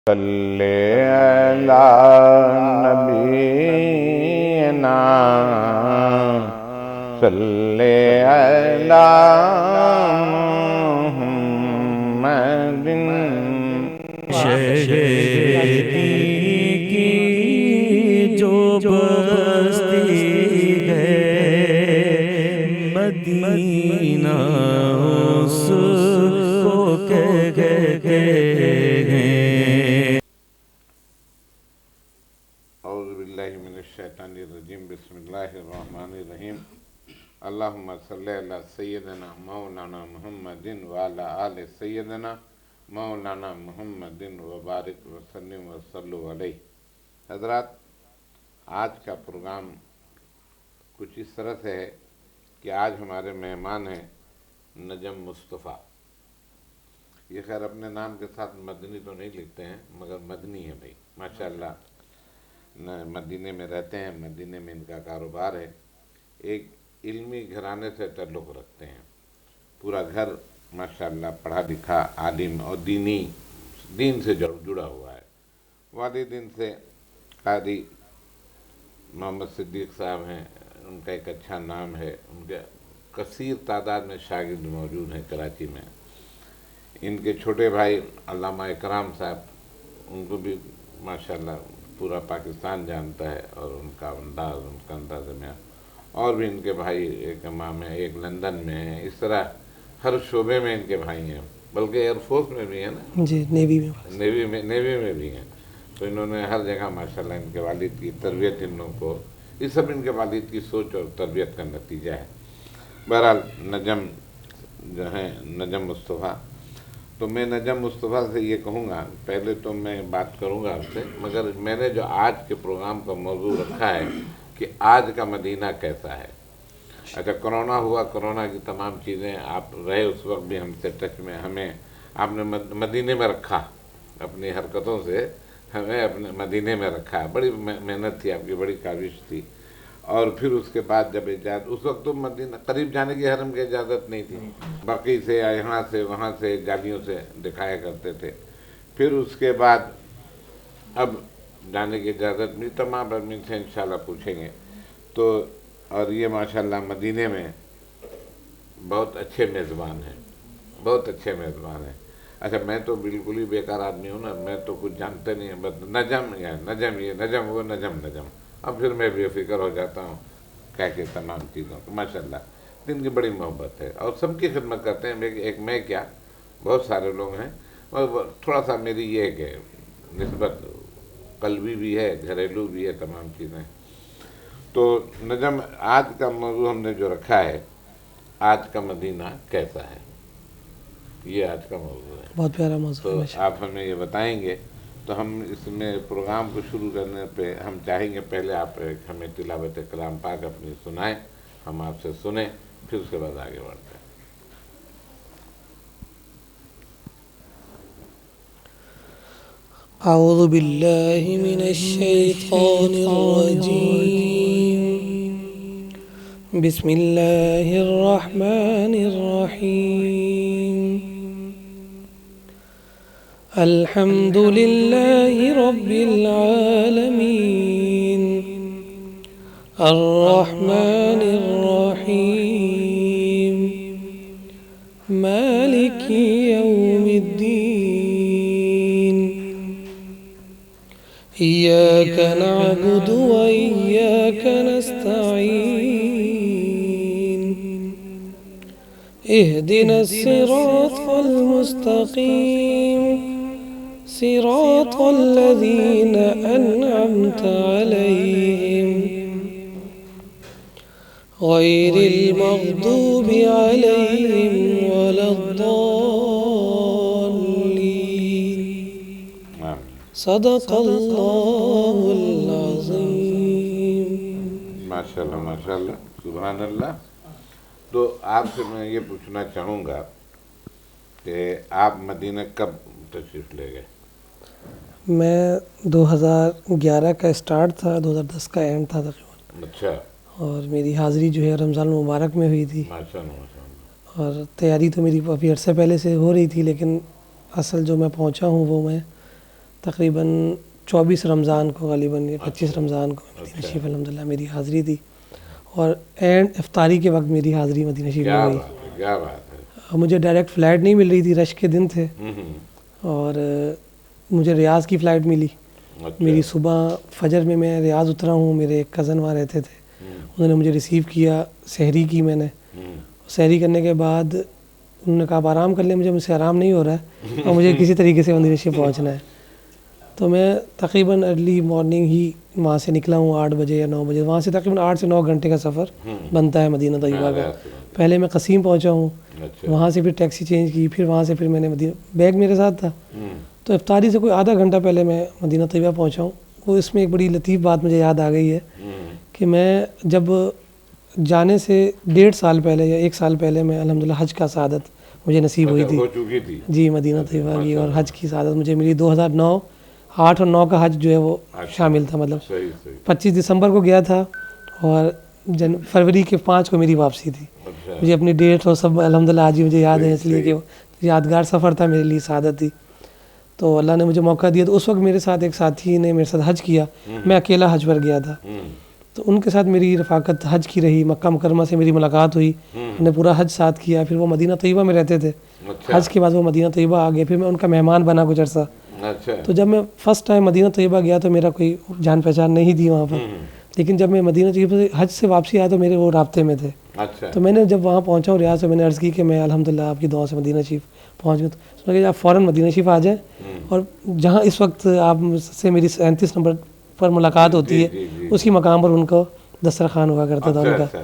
صلی علی نبینا صلی علی محمد شہری کی جو بستی ہے مدینہ اس کو کہتے ہیں۔ اعوذ باللہ من الشیطان الرجیم، بسم اللہ الرحمن الرحیم۔ اللہم صلی علی سیدنا مولانا محمد وعلی آل سیدنا مولانا محمد وبارک وسلم وصلو علیہ۔ حضرات، آج کا پروگرام کچھ اس طرح سے ہے کہ آج ہمارے مہمان ہیں نجم مصطفیٰ۔ یہ خیر اپنے نام کے ساتھ مدنی تو نہیں لکھتے ہیں، مگر مدنی ہے بھائی، ماشاءاللہ۔ مدینے میں رہتے ہیں، مدینے میں ان کا کاروبار ہے، ایک علمی گھرانے سے تعلق رکھتے ہیں، پورا گھر ماشاءاللہ پڑھا لکھا عالم اور دین سے جڑا ہوا ہے۔ والدین سے قاری محمد صدیق صاحب ہیں، ان کا ایک اچھا نام ہے، ان کے کثیر تعداد میں شاگرد موجود ہیں کراچی میں۔ ان کے چھوٹے بھائی علامہ اکرام صاحب، ان کو بھی ماشاءاللہ پورا پاکستان جانتا ہے، اور ان کا انداز میں، اور بھی ان کے بھائی، ایک امام ہے، ایک لندن میں ہے، اس طرح ہر شعبے میں ان کے بھائی ہیں، بلکہ ایئر فورس میں بھی ہیں نا، جی نیوی نیوی میں بھی ہیں۔ تو انہوں نے ہر جگہ ماشاءاللہ ان کے والد کی تربیت، ان لوگوں کو، یہ سب ان کے والد کی سوچ اور تربیت کا نتیجہ ہے۔ بہرحال نجم جو ہیں نجم مصطفیٰ، تو میں نجم مصطفیٰ سے یہ کہوں گا، پہلے تو میں بات کروں گا آپ سے، مگر میں نے جو آج کے پروگرام کا موضوع رکھا ہے کہ آج کا مدینہ کیسا ہے۔ اچھا، کرونا ہوا، کرونا کی تمام چیزیں، آپ رہے اس وقت بھی ہم سے ٹچ میں، ہمیں آپ نے مدینے میں رکھا، اپنی حرکتوں سے ہمیں اپنے مدینے میں رکھا، بڑی محنت تھی آپ کی، بڑی کاوش تھی۔ اور پھر اس کے بعد جب اجازت، اس وقت تو مدینہ قریب جانے کی حرم کی اجازت نہیں تھی، باقی سے یہاں سے وہاں سے گاڑیوں سے دکھایا کرتے تھے۔ پھر اس کے بعد اب جانے کی اجازت ملی، تمام آدمی سے انشاءاللہ پوچھیں گے تو۔ اور یہ ماشاءاللہ مدینے میں بہت اچھے میزبان ہیں، بہت اچھے میزبان ہیں۔ اچھا، میں تو بالکل ہی بیکار آدمی ہوں نا، میں تو کچھ جانتے نہیں ہیں، بس نجم یہ نجم وہ نجم۔ اب پھر میں بے فکر ہو جاتا ہوں کہہ کے تمام چیزوں کو، ماشاءاللہ ان کی بڑی محبت ہے، اور سب کی خدمت کرتے ہیں۔ ایک میں کیا، بہت سارے لوگ ہیں، اور تھوڑا سا میری یہ ہے کہ نسبت قلبی بھی ہے، گھریلو بھی ہے، تمام چیزیں۔ تو نجم، آج کا موضوع ہم نے جو رکھا ہے، آج کا مدینہ کیسا ہے، یہ آج کا موضوع ہے۔ بہت پیارا موضوع تو ہے۔ آپ ہمیں یہ بتائیں گے، تو ہم اس میں پروگرام کو شروع کرنے پہ ہم چاہیں گے پہلے آپ ہمیں تلاوت کلام پاک اپنی سنائیں، ہم آپ سے سنیں، پھر اس کے بعد آگے بڑھتے ہیں۔ اعوذ باللہ من الشیطان الرجیم، بسم اللہ الرحمن الرحیم، الحمد للہ رب العالمین، الرحمن الرحیم، مالک یوم الدین، إياك نعبد وإياك نستعين، اهدنا الصراط المستقيم، صراط الذين أنعمت عليهم غير المغضوب عليهم ولا الضالين، صدق اللہ العظیم۔ ماشاءاللہ ماشاءاللہ، سبحان اللہ۔ تو آپ سے میں یہ پوچھنا چاہوں گا کہ آپ مدینہ کب تشریف لے گئے؟ میں 2011 کا اسٹارٹ تھا، 2010 کا اینڈ تھا تقریباً، اچھا، اور میری حاضری جو ہے رمضان المبارک میں ہوئی تھی، ماشاءاللہ ماشاءاللہ۔ اور تیاری تو میری کافی عرصے پہلے سے ہو رہی تھی، لیکن اصل جو میں پہنچا ہوں وہ میں تقریباً 24 رمضان کو غالباً یا 25 رمضان کو مدینہ شریف الحمدللہ میری حاضری تھی، اور اینڈ افطاری کے وقت میری حاضری مدینہ شریف میں ہوئی. کیا بات ہے. مجھے ڈائریکٹ فلائٹ نہیں مل رہی تھی، رش کے دن تھے، اور مجھے ریاض کی فلائٹ ملی. میری صبح فجر میں ریاض اترا ہوں، میرے ایک کزن وہاں رہتے تھے، انہوں نے مجھے ریسیو کیا، سحری کی میں نے. سحری کرنے کے بعد انہوں نے کہا آپ آرام کر لیں، مجھ سے آرام نہیں ہو رہا ہے اور مجھے کسی طریقے سے مدینہ شریف پہنچنا ہے. تو میں تقریباً ارلی مارننگ ہی وہاں سے نکلا ہوں 8 بجے یا 9 بجے. وہاں سے تقریباً 8 سے 9 گھنٹے کا سفر بنتا ہے مدینہ طیبہ کا. پہلے میں قصیم پہنچا ہوں، وہاں سے پھر ٹیکسی چینج کی، پھر وہاں سے پھر میں نے مدینہ، بیگ میرے ساتھ تھا تو افطاری سے کوئی آدھا گھنٹہ پہلے میں مدینہ طیبہ پہنچا ہوں. وہ اس میں ایک بڑی لطیف بات مجھے یاد آ گئی ہے کہ میں جب جانے سے 1.5 سال پہلے یا 1 سال پہلے میں الحمدللہ حج کا سعادت مجھے نصیب ہوئی تھی. جی مدینہ طیبہ کی، اور حج کی سعادت مجھے ملی 2009 8 اور 9 کا حج جو ہے وہ شامل تھا. مطلب 25 دسمبر کو گیا تھا اور فروری کے 5 کو میری واپسی تھی. مجھے اپنی ڈیٹ اور سب الحمدللہ آج ہی مجھے یاد ہے، اس لیے کہ یادگار سفر تھا میرے لیے، سعادت تھی. تو اللہ نے مجھے موقع دیا. تو اس وقت میرے ساتھ ایک ساتھی نے میرے ساتھ حج کیا، میں اکیلا حج پر گیا تھا. تو ان کے ساتھ میری رفاقت حج کی رہی. مکہ مکرمہ سے میری ملاقات ہوئی، انہوں نے پورا حج ساتھ کیا. پھر وہ مدینہ طیبہ میں رہتے تھے، حج کے بعد وہ مدینہ طیبہ آ گئے، پھر میں ان کا مہمان بنا کچھ عرصہ. تو جب میں فرسٹ ٹائم مدینہ طیبہ گیا تو میرا کوئی جان پہچان نہیں تھی وہاں پر، لیکن جب میں مدینہ طیبہ سے حج سے واپسی آیا تو میرے وہ رابطے میں تھے. تو میں نے جب وہاں پہنچا ہوں ریاض سے، میں نے عرض کی کہ میں الحمدللہ آپ کی دعا سے مدینہ شریف پہنچ گیا. تو کہ آپ فوراً مدینہ شریف آ جائیں، اور جہاں اس وقت آپ سے میری 37 نمبر پر ملاقات ہوتی ہے اسی مقام پر ان کو دسترخوان ہوا کرتا تھا ان کا.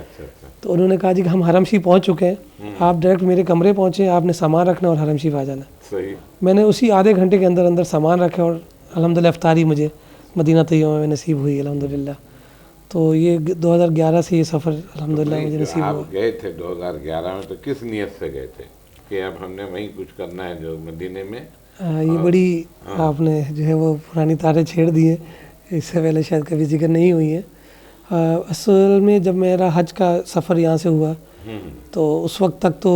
تو انہوں نے کہا جی کہ ہم حرم شریف پہنچ چکے ہیں، آپ ڈائریکٹ میرے کمرے پہنچے، آپ نے سامان رکھنا اور حرم شریف آ جانا. میں نے اسی آدھے گھنٹے کے اندر اندر سامان رکھا اور الحمدللہ افطاری مجھے مدینہ طیبہ میں نصیب ہوئی الحمدللہ. تو یہ 2011 سے یہ سفر الحمدللہ مجھے نصیب ہوا. آپ گئے تھے 2011 میں تو کس نیت سے گئے تھے کہ اب ہم نے وہیں کچھ کرنا ہے جو مدینے میں؟ یہ بڑی آپ نے جو ہے وہ پرانی تاریں چھیڑ دی ہیں، اس سے پہلے شاید کبھی ذکر نہیں ہوئی ہے. اصل میں جب میرا حج کا سفر یہاں سے ہوا تو اس وقت تک تو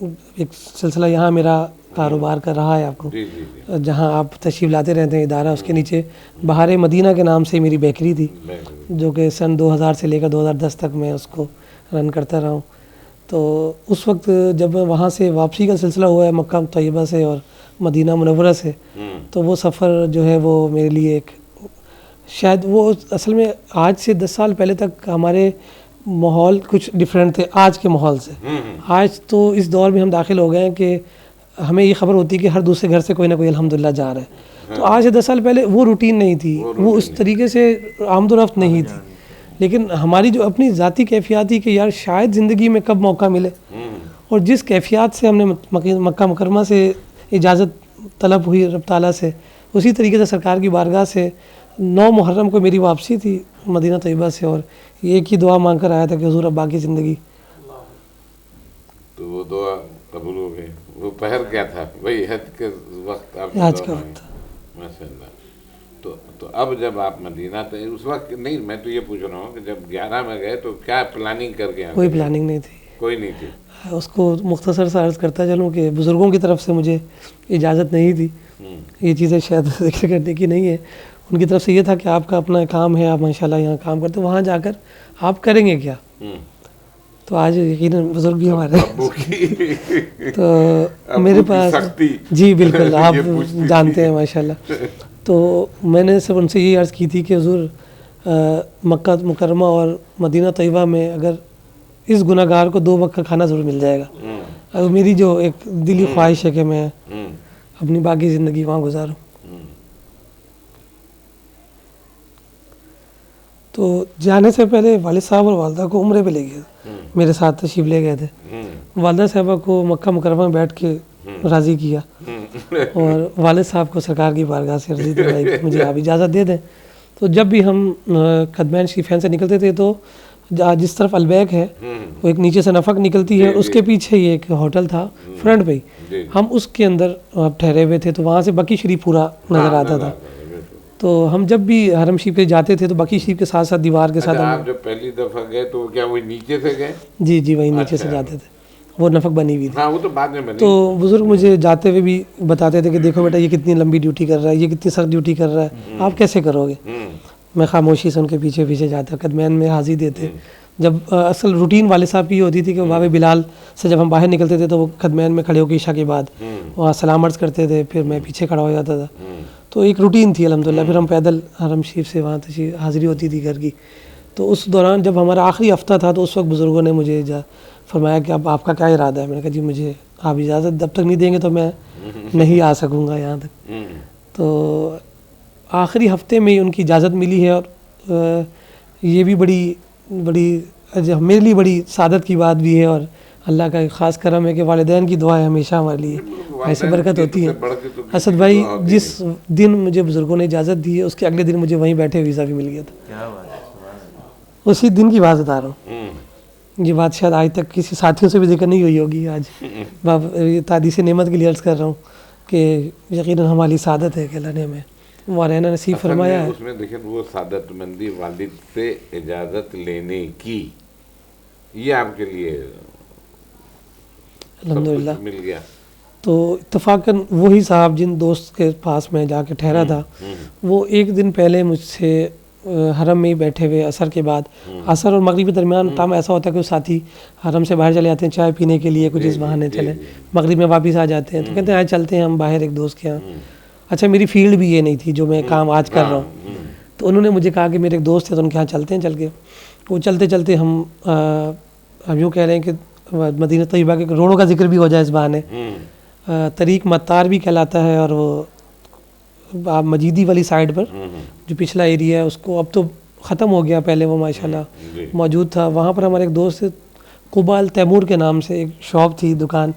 ایک سلسلہ یہاں میرا کاروبار کا رہا ہے، آپ کو جہاں آپ تشریف لاتے رہتے ہیں ادارہ، اس کے نیچے بہار مدینہ کے نام سے میری بیکری تھی، جو کہ سن 2000 سے لے کر 2010 تک میں اس کو رن کرتا رہا ہوں. تو اس وقت جب میں وہاں سے واپسی کا سلسلہ ہوا ہے مکہ طیبہ سے اور مدینہ منورہ سے، تو وہ سفر جو ہے وہ میرے لیے ایک شاید وہ اصل میں آج سے 10 سال پہلے تک ہمارے ماحول کچھ ڈیفرنٹ تھے آج کے ماحول سے. آج تو اس دور میں ہم داخل ہو گئے ہیں کہ ہمیں یہ خبر ہوتی ہے کہ ہر دوسرے گھر سے کوئی نہ کوئی الحمدللہ جا رہا ہے. تو آج سے 10 سال پہلے وہ روٹین نہیں تھی، وہ اس طریقے سے آمد و رفت نہیں تھی. لیکن ہماری جو اپنی ذاتی کیفیات تھی کہ یار شاید زندگی میں کب موقع ملے، اور جس کیفیات سے ہم نے مکہ مکرمہ سے اجازت طلب ہوئی رب تعالیٰ سے، اسی طریقے سے سرکار کی بارگاہ سے 9 محرم کو میری واپسی تھی مدینہ طیبہ سے، اور یہ ایک ہی دعا مانگ کر آیا تھا کہ حضور اب باقی زندگی. تو وہ دعا قبول ہو گئی. وہ پہر کیا تھا؟ وہی حج کے وقت آپ حج کا وقت تھا. ماشاء اللہ. تو اب جب آپ مدینہ تھے اس وقت نہیں، میں تو یہ پوچھ رہا ہوں کہ جب 11 میں گئے تو کیا پلاننگ کر کے؟ کوئی پلاننگ نہیں تھی، کوئی نہیں تھی. اس کو مختصر سا عرض کرتا چلوں کہ بزرگوں کی طرف سے مجھے اجازت نہیں تھی. یہ چیزیں شاید ذکر کرنے کی نہیں ہے. ان کی طرف سے یہ تھا کہ آپ کا اپنا کام ہے، آپ ماشاءاللہ یہاں کام کرتے، وہاں جا کر آپ کریں گے کیا؟ تو آج یقیناً بزرگ بھی ہمارے تو میرے پاس جی بالکل آپ جانتے ہیں ماشاءاللہ. تو میں نے سب ان سے یہی عرض کی تھی کہ حضور مکہ مکرمہ اور مدینہ طیبہ میں اگر اس گناہ گار کو 2 وقت کا کھانا ضرور مل جائے گا. اور میری جو ایک دلی خواہش ہے کہ میں اپنی باقی زندگی وہاں گزاروں. تو جانے سے پہلے والد صاحب اور والدہ کو عمرے پہ لے گئے تھے، میرے ساتھ تشریف لے گئے تھے. والدہ صاحبہ کو مکہ مکرمہ میں بیٹھ کے راضی کیا، اور والد صاحب کو سرکار کی بارگاہ سے عرضی دلائی کہ مجھے آپ اجازت دے دیں. تو جب بھی ہم قدمین شریفین سے نکلتے تھے تو جس طرف البیک ہے وہ ایک نیچے سے نفق نکلتی ہے، اس کے پیچھے یہ ایک ہوٹل تھا فرنٹ پہ ہی، ہم اس کے اندر ٹھہرے ہوئے تھے. تو وہاں سے بقی شریف پورا نظر آتا تھا. تو ہم جب بھی حرم شریف کے جاتے تھے تو بقی شریف کے ساتھ ساتھ دیوار کے ساتھ. آپ جب پہلی دفعہ گئے تو کیا وہی نیچے سے گئے؟ جی وہی نیچے سے جاتے تھے. وہ نفق بنی ہوئی تھی. ہاں وہ تو بعد میں بنی. تو بزرگ مجھے جاتے ہوئے بھی بتاتے تھے کہ دیکھو بیٹا یہ کتنی لمبی ڈیوٹی کر رہا ہے, یہ کتنی سخت ڈیوٹی کر رہا ہے, آپ کیسے کرو گے. میں خاموشی سے ان کے پیچھے پیچھے جاتا, قدمین میں حاضری دیتے. جب اصل روٹین والد صاحب کی یہ ہوتی تھی کہ باب بلال سے جب ہم باہر نکلتے تھے تو وہ قدمین میں کھڑے ہو کے عشاء کے بعد وہاں سلام عرض کرتے تھے, پھر میں پیچھے کھڑا ہو جاتا تھا. تو ایک روٹین تھی الحمدللہ. پھر ہم پیدل حرم شریف سے وہاں حاضری ہوتی تھی گھر کی. تو اس دوران جب ہمارا آخری ہفتہ تھا تو اس وقت بزرگوں نے مجھے فرمایا کہ اب آپ کا کیا ارادہ ہے. میں نے کہا جی مجھے آپ اجازت جب تک نہیں دیں گے تو میں نہیں آ سکوں گا یہاں تک. تو آخری ہفتے میں ان کی اجازت ملی ہے, اور یہ بھی بڑی میرے لیے بڑی سعادت کی بات بھی ہے, اور اللہ کا ایک خاص کرم ہے کہ والدین کی دعائیں ہمیشہ ہمارے لیے ایسے برکت ہوتی ہے. اسد بھائی جس دن مجھے بزرگوں نے اجازت دی ہے اس کے اگلے دن مجھے وہیں بیٹھے ویزا بھی مل گیا تھا. اسی دن کی بات بتا رہا ہوں. یہ بات شاید آج تک کسی ساتھیوں سے بھی ذکر نہیں ہوئی ہوگی. آج تحدیث نعمت کے لیے عرض کر رہا ہوں کہ یقیناً ہماری سعادت ہے کہ اللہ نے ہمیں وہ رہنا نصیب فرمایا ہے. اس میں دیکھیں وہ سعادت مندی والد سے اجازت لینے کی, یہ آپ کے لیے الحمدللہ مل گیا. تو اتفاقاً وہی صاحب جن دوست کے پاس میں جا کے ٹھہرا تھا, وہ ایک دن پہلے مجھ سے حرم میں ہی بیٹھے ہوئے عصر کے بعد, عصر اور مغرب کے درمیان ٹائم ایسا ہوتا ہے کہ وہ ساتھی حرم سے باہر چلے جاتے ہیں چائے پینے کے لیے, کچھ اس بہانے چلے, مغرب میں واپس آ جاتے ہیں. تو کہتے ہیں آج چلتے ہیں ہم باہر ایک دوست کے یہاں. اچھا میری فیلڈ بھی یہ نہیں تھی جو میں کام آج کر رہا ہوں. تو انہوں نے مجھے کہا کہ میرے ایک دوست ہے تو ان کے یہاں چلتے ہیں. چل کے وہ چلتے چلتے ہم یوں کہہ رہے ہیں کہ مدینہ طیبہ کے روڈوں کا ذکر بھی ہو جائے اس بہانے. طریق مطار بھی کہلاتا ہے, اور وہ مجیدی والی سائڈ پر جو پچھلا ایریا ہے اس کو اب تو ختم ہو گیا, پہلے وہ ماشاءاللہ موجود تھا. وہاں پر ہمارے ایک دوست قبال تیمور کے نام سے ایک شاپ تھی, دکان,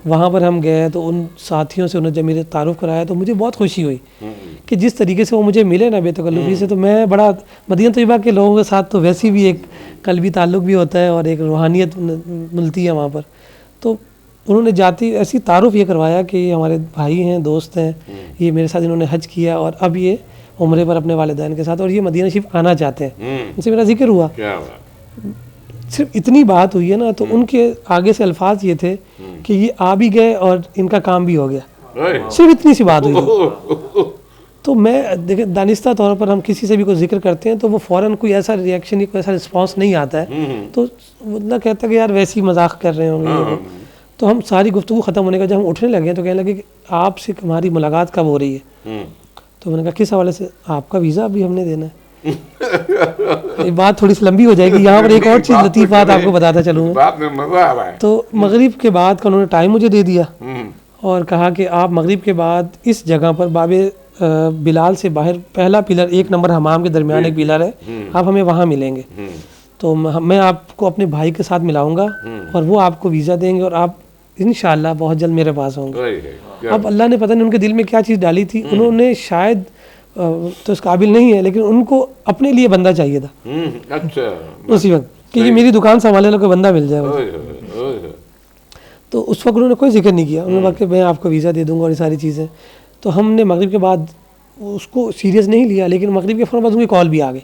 وہاں پر ہم گئے. تو ان ساتھیوں سے انہوں نے جب میرے تعارف کرایا تو مجھے بہت خوشی ہوئی کہ جس طریقے سے وہ مجھے ملے نا بے تکلفی سے. تو میں بڑا مدینہ طیبہ کے لوگوں کے ساتھ تو ویسی بھی ایک قلبی تعلق بھی ہوتا ہے اور ایک روحانیت ملتی ہے وہاں پر. تو انہوں نے جاتی ایسی تعارف یہ کروایا کہ یہ ہمارے بھائی ہیں, دوست ہیں, یہ میرے ساتھ انہوں نے حج کیا اور اب یہ عمرے پر اپنے والدین کے ساتھ, اور یہ مدینہ شریف آنا چاہتے ہیں. ان سے میرا ذکر ہوا, صرف اتنی بات ہوئی ہے نا. تو ان کے آگے سے الفاظ یہ تھے کہ یہ آ بھی گئے اور ان کا کام بھی ہو گیا. صرف اتنی سی بات ہوئی. تو میں دیکھیں دانستہ طور پر ہم کسی سے بھی کوئی ذکر کرتے ہیں تو وہ فوراً کوئی ایسا ریئیکشن یا کوئی ایسا رسپانس نہیں آتا ہے. تو مطلب کہتا ہے کہ یار ویسی مذاق کر رہے ہوں گے. تو ہم ساری گفتگو ختم ہونے کا جب ہم اٹھنے لگے تو کہنے لگے کہ آپ سے ہماری ملاقات کب ہو رہی ہے. تو میں نے کہا کس حوالے سے, آپ کا ویزا بھی ہم نے دینا ہے. یہ بات تھوڑی سی لمبی ہو جائے گی, یہاں پر ایک اور چیز لطیف بات آپ کو بتاتا چلوں گا. تو مغرب کے بعد کا انہوں نے ٹائم مجھے دے دیا اور کہا کہ آپ مغرب کے بعد اس جگہ پر باب بلال سے باہر پہلا پلر 1 نمبر حمام کے درمیان ایک پلر ہے, آپ ہمیں وہاں ملیں گے. تو میں آپ کو اپنے بھائی کے ساتھ ملاؤں گا اور وہ آپ کو ویزا دیں گے اور آپ انشاءاللہ بہت جلد میرے پاس ہوں گے. اب اللہ نے پتہ نہیں ان کے دل میں کیا چیز ڈالی تھی. انہوں نے شاید تو اس قابل نہیں ہے لیکن ان کو اپنے لیے بندہ چاہیے تھا اسی وقت کہ یہ میری دکان سنبھالنے والا کوئی بندہ مل جائے. تو اس وقت انہوں نے کوئی ذکر نہیں کیا. انہوں نے کہا کہ میں آپ کو ویزا دے دوں گا اور یہ ساری چیزیں. تو ہم نے مغرب کے بعد اس کو سیریس نہیں لیا, لیکن مغرب کے فوراً بعد ان کی کال بھی آ گئی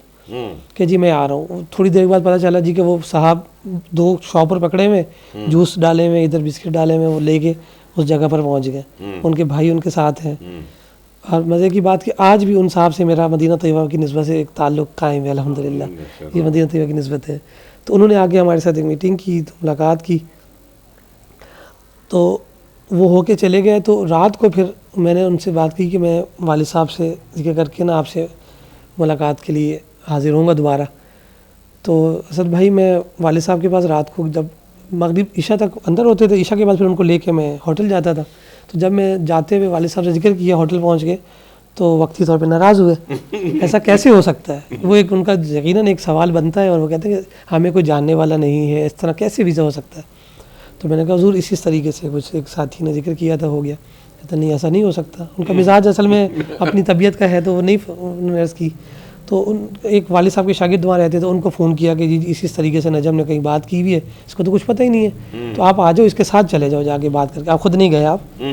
کہ جی میں آ رہا ہوں. تھوڑی دیر بعد پتہ چلا جی کہ وہ صاحب 2 شاپر پکڑے ہوئے, جوس ڈالے ہوئے, ادھر بسکٹ ڈالے ہوئے, وہ لے کے اس جگہ پر پہنچ گئے. ان کے بھائی ان کے ساتھ ہیں. اور مزے کی بات کہ آج بھی ان صاحب سے میرا مدینہ طیبہ کی نسبت سے ایک تعلق قائم ہے الحمدللہ. یہ مدینہ طیبہ کی نسبت ہے. تو انہوں نے آ کے ہمارے ساتھ ایک میٹنگ کی, ملاقات کی. تو وہ ہو کے چلے گئے. تو رات کو پھر میں نے ان سے بات کی کہ میں والد صاحب سے ذکر کر کے نا آپ سے ملاقات کے لیے حاضر ہوں گا دوبارہ. تو اسد بھائی میں والد صاحب کے پاس رات کو جب مغرب عشاء تک اندر ہوتے تھے, عشاء کے بعد پھر ان کو لے کے میں ہوٹل جاتا تھا. تو جب میں جاتے ہوئے والد صاحب سے ذکر کیا ہوٹل پہنچ کے تو وقتی طور پہ ناراض ہوئے. ایسا کیسے ہو سکتا ہے, وہ ایک ان کا یقیناً ایک سوال بنتا ہے اور وہ کہتے ہیں کہ ہمیں کوئی جاننے والا نہیں ہے, اس طرح کیسے ویزا ہو سکتا ہے. تو میں نے کہا حضور اسی طریقے سے کچھ ایک ساتھی نے ذکر کیا تھا, ہو گیا. کہتا نہیں ایسا نہیں ہو سکتا. ان کا مزاج اصل میں اپنی طبیعت کا ہے تو وہ نہیں, انہوں نے عرض کی. تو ایک والد صاحب کے شاگرد وہاں رہتے تو ان کو فون کیا کہ جی اسی طریقے سے نجم نے کہیں بات کی ہوئی ہے, اس کو تو کچھ پتہ ہی نہیں ہے, تو آپ آ جاؤ اس کے ساتھ چلے جاؤ جا کے بات کر کے. آپ خود نہیں گئے. آپ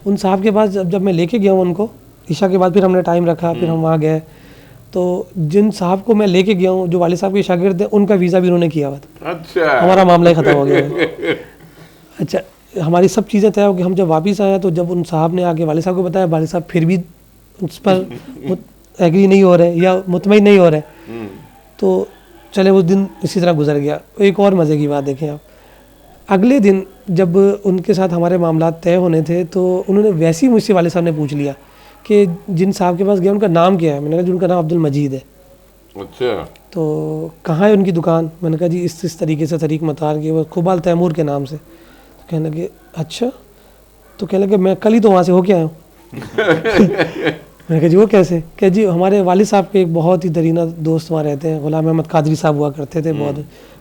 ان صاحب کے پاس جب میں لے کے گیا ہوں ان کو عشاء کے بعد, پھر ہم نے ٹائم رکھا, پھر ہم وہاں گئے. تو جن صاحب کو میں لے کے گیا ہوں جو والد صاحب کے شاگرد ہیں, ان کا ویزا بھی انہوں نے کیا ہوا تھا. ہمارا معاملہ ہی ختم ہو گیا. اچھا ہماری سب چیزیں طے ہو کہ ہم جب واپس آئے تو جب ان صاحب نے آ کے والد صاحب کو بتایا، والد صاحب پھر بھی اس پر ایگری نہیں ہو رہے یا مطمئن نہیں ہو رہے، تو چلے وہ دن اسی طرح گزر گیا. ایک اور مزے کی بات دیکھیں آپ، اگلے دن جب ان کے ساتھ ہمارے معاملات طے ہونے تھے تو انہوں نے ویسے ہی مجھ سے والد صاحب نے پوچھ لیا کہ جن صاحب کے پاس گیا ان کا نام کیا ہے. میں نے کہا جی ان کا نام عبد المجید ہے. اچھا. تو کہاں ہے ان کی دکان؟ میں نے کہا جی اس طریقے سے طریق مطار کی، وہ قبال تیمور کے نام سے. تو کہنے لگے اچھا. تو کہنے لگے میں کل ہی تو وہاں سے ہو کے آیا ہوں. میں نے کہا جی وہ کیسے؟ کہ جی ہمارے والد صاحب کے ایک بہت ہی درینہ دوست وہاں رہتے ہیں، غلام احمد قادری صاحب ہوا کرتے تھے، بہت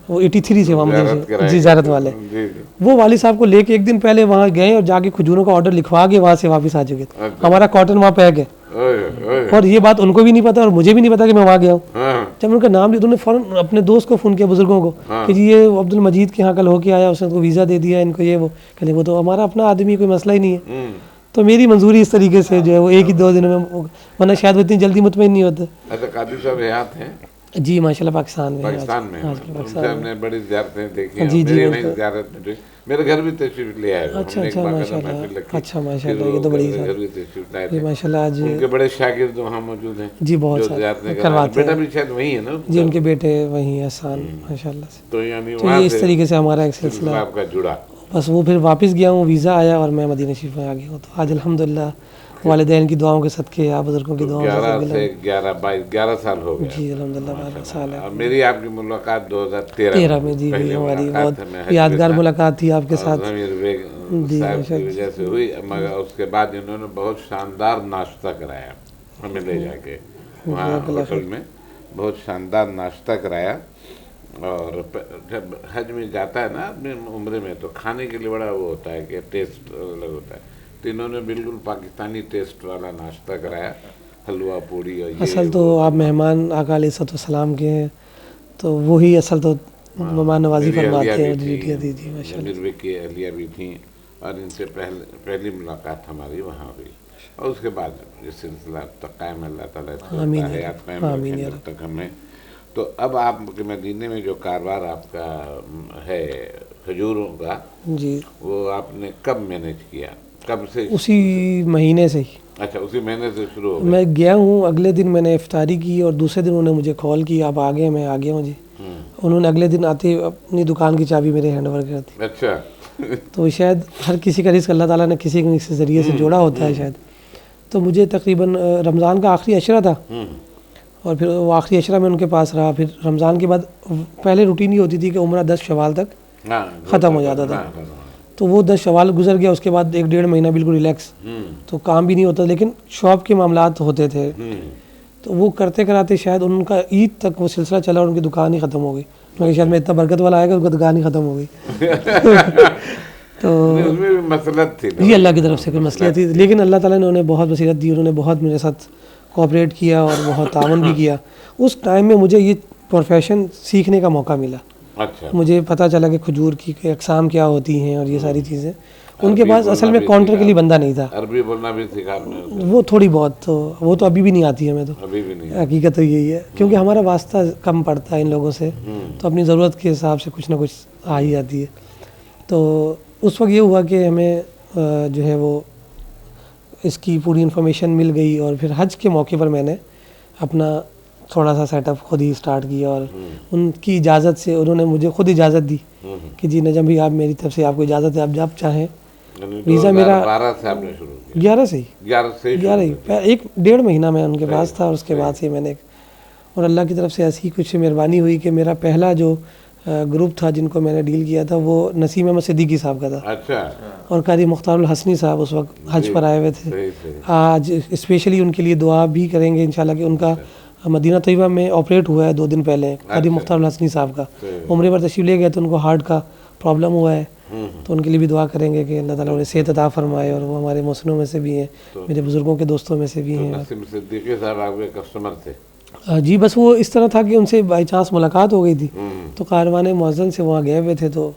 وہ 83 سے وہاں مدینہ سے، جی زیارت والے. وہ والد صاحب کو لے کے ایک دن پہلے وہاں گئے اور جا کے کھجوروں کا آرڈر لکھوا کے وہاں سے واپس آ چکے تھے. ہمارا کاٹن وہاں پیک ہے اور یہ بات ان کو بھی نہیں پتا اور مجھے بھی نہیں پتا کہ میں وہاں گیا ہوں. جب ان کا نام لیا تو انہوں نے فوراً اپنے دوست کو فون کیا، بزرگوں کو، کہ جی یہ عبد المجید کے یہاں کل ہو کے آیا، اس نے کو ویزا دے دیا ان کو، یہ وہ. کہ وہ تو ہمارا اپنا آدمی، کوئی مسئلہ ہی نہیں ہے. تو میری منظوری اس طریقے سے جو ہے وہ ایک ہی 2 دنوں میں، ورنہ شاید وہ اتنی جلدی مطمئن نہیں ہوتے. اچھا قادری صاحب حیات ہیں؟ جی ماشاء اللہ پاکستان میں. پاکستان میں ان سے ہم نے بڑی زیارتیں دیکھی ہیں. جی میری وہیں زیارت میں میرے گھر بھی تشریف لے آئے. اچھا اچھا ماشاء اللہ. اچھا ماشاء اللہ، یہ تو بڑی گھر بھی تشریف لائے جی تھے. ماشاء اللہ. آج ان کے بڑے شاگرد وہاں موجود ہیں جی بہت جو سارے زیارتیں کرواتے بیٹا ہیں. بھی شاید وہی ہے نا جی ان کے بیٹے وہی ہیں احسان ماشاء اللہ سے. تو یعنی تو وہاں یہ اس طریقے سے ہمارا ایک سلسلہ آپ کا جڑا. بس وہ پھر واپس گیا ہوں، ویزا آیا اور میں مدینہ شریف میں آ گیا ہوں. تو آج الحمدللہ والدین کی دعاؤں کے صدقے، آپ بزرگوں کی دعاؤں 11 سال ہو گئے. جی الحمدللہ 12 سال ہے. اور میری آپ کی ملاقات 2013 میں جی ہماری بہت یادگار ملاقات تھی آپ کے ساتھ ضمیر بیگ صاحب کی وجہ سے ہوئی. مگر اس کے بعد انہوں نے بہت شاندار ناشتہ کرایا ہمیں لے جا کے وہاں ہوٹل میں، بہت شاندار ناشتہ کرایا. اور جب حج میں جاتا ہے نا آدمی عمرے میں تو کھانے کے لیے بڑا وہ ہوتا ہے کہ ٹیسٹ الگ ہوتا ہے. تو انہوں نے بالکل پاکستانی ٹیسٹ والا ناشتہ کرایا، حلوہ پوڑی. اور اصل تو آپ مہمان آقا علیہ السلام کے ہیں تو وہی اصل تو مہمان نوازی فرماتے ہیں. جی ماشاء اللہ. ضمیر بیگ کی اہلیہ بھی تھیں اور ان سے پہلی ملاقات ہماری وہاں ہوئی. اور اس کے بعد یہ سلسلہ تک قائم، اللہ تعالیٰ حیات قائم رکھیں جب تک ہمیں. تو اب آپ کے مدینے میں جو کاروبار آپ کا ہے کھجوروں کا، جی وہ آپ نے کب مینیج کیا؟ کب سے؟ اسی مہینے سے ہی. اچھا اسی مہینے سے شروع ہو گیا. میں گیا ہوں، اگلے دن میں نے افطاری کی اور دوسرے دن انہوں نے مجھے کال کی آپ آ گئے. میں آ گیا ہوں جی. انہوں نے اگلے دن آتے اپنی دکان کی چابی میرے ہینڈ اوور کر دی. اچھا. تو شاید ہر کسی کا رزق اللہ تعالیٰ نے کسی کو اس ذریعے سے جوڑا ہوتا ہے شاید. تو مجھے تقریباً رمضان کا آخری عشرہ تھا اور پھر وہ آخری عشرہ میں ان کے پاس رہا. پھر رمضان کے بعد پہلے روٹین یہ ہوتی تھی کہ عمرہ 10 شوال تک ختم ہو جاتا تھا. تو وہ 10 شوال گزر گیا، اس کے بعد 1-1.5 مہینہ بالکل ریلیکس، تو کام بھی نہیں ہوتا لیکن شاپ کے معاملات ہوتے تھے. تو وہ کرتے کراتے شاید ان کا عید تک وہ سلسلہ چلا اور ان کی دکان ہی ختم ہو گئی. میں شاید میں اتنا برکت والا آئے گا، ان کی دکان ہی ختم ہو گئی. تو مسلط تھی یہ اللہ کی طرف سے کوئی مسئلہ تھی، لیکن اللہ تعالیٰ نے انہیں بہت بصیرت دی، انہوں نے بہت میرے ساتھ کوآپریٹ کیا اور بہت تعاون بھی کیا. اس ٹائم میں مجھے یہ پروفیشن سیکھنے کا موقع ملا. اچھا. مجھے پتہ چلا کہ کھجور کی اقسام کیا ہوتی ہیں اور یہ ساری چیزیں. ان کے پاس اصل میں کاؤنٹر کے لیے بندہ نہیں تھا. عربی بولنا بھی سیکھا آپ نے؟ وہ تھوڑی بہت، تو وہ تو ابھی بھی نہیں آتی ہے ہمیں. تو ابھی بھی نہیں. حقیقت تو یہی ہے کیونکہ ہمارا واسطہ کم پڑتا ہے ان لوگوں سے، تو اپنی ضرورت کے حساب سے کچھ نہ کچھ آ ہی جاتی ہے. تو اس وقت یہ ہوا کہ ہمیں جو ہے وہ اس کی پوری انفارمیشن مل گئی اور پھر حج کے موقع پر میں نے اپنا تھوڑا سا سیٹ اپ خود ہی سٹارٹ کیا. اور ان کی اجازت سے انہوں نے مجھے خود اجازت دی کہ جی نجم بھائی آپ میری طرف سے آپ کو اجازت ہے، آپ جب چاہیں. ویزا میرا 12 سے آپ نے شروع کیا؟ 11 سے ہی 1-1.5 مہینہ میں ان کے پاس تھا. اور اس کے بعد سے میں نے، اور اللہ کی طرف سے ایسی کچھ مہربانی ہوئی کہ میرا پہلا جو گروپ تھا جن کو میں نے ڈیل کیا تھا وہ نسیم احمد صدیقی صاحب کا تھا. اچھا. اور قاری مختار الحسنی صاحب اس وقت حج پر آئے ہوئے تھے. آج اسپیشلی ان کے لیے دعا بھی کریں گے انشاءاللہ کہ ان کا مدینہ طیبہ میں آپریٹ ہوا ہے 2 دن پہلے قاری مختار الحسنی صاحب کا. عمرے پر تشریف لے گئے تو ان کو ہارٹ کا پرابلم ہوا ہے، تو ان کے لیے بھی دعا کریں گے کہ اللہ تعالیٰ انہیں صحت عطا فرمائے. اور وہ ہمارے محسنوں میں سے بھی ہیں، میرے بزرگوں کے دوستوں میں سے بھی ہیں. نسیم صدیقی صاحب آپ کے کسٹمر تھے؟ جی بس وہ اس طرح تھا کہ ان سے بائی چانس ملاقات ہو گئی تھی تو کاروان مؤذن سے وہاں گئے ہوئے تھے. تو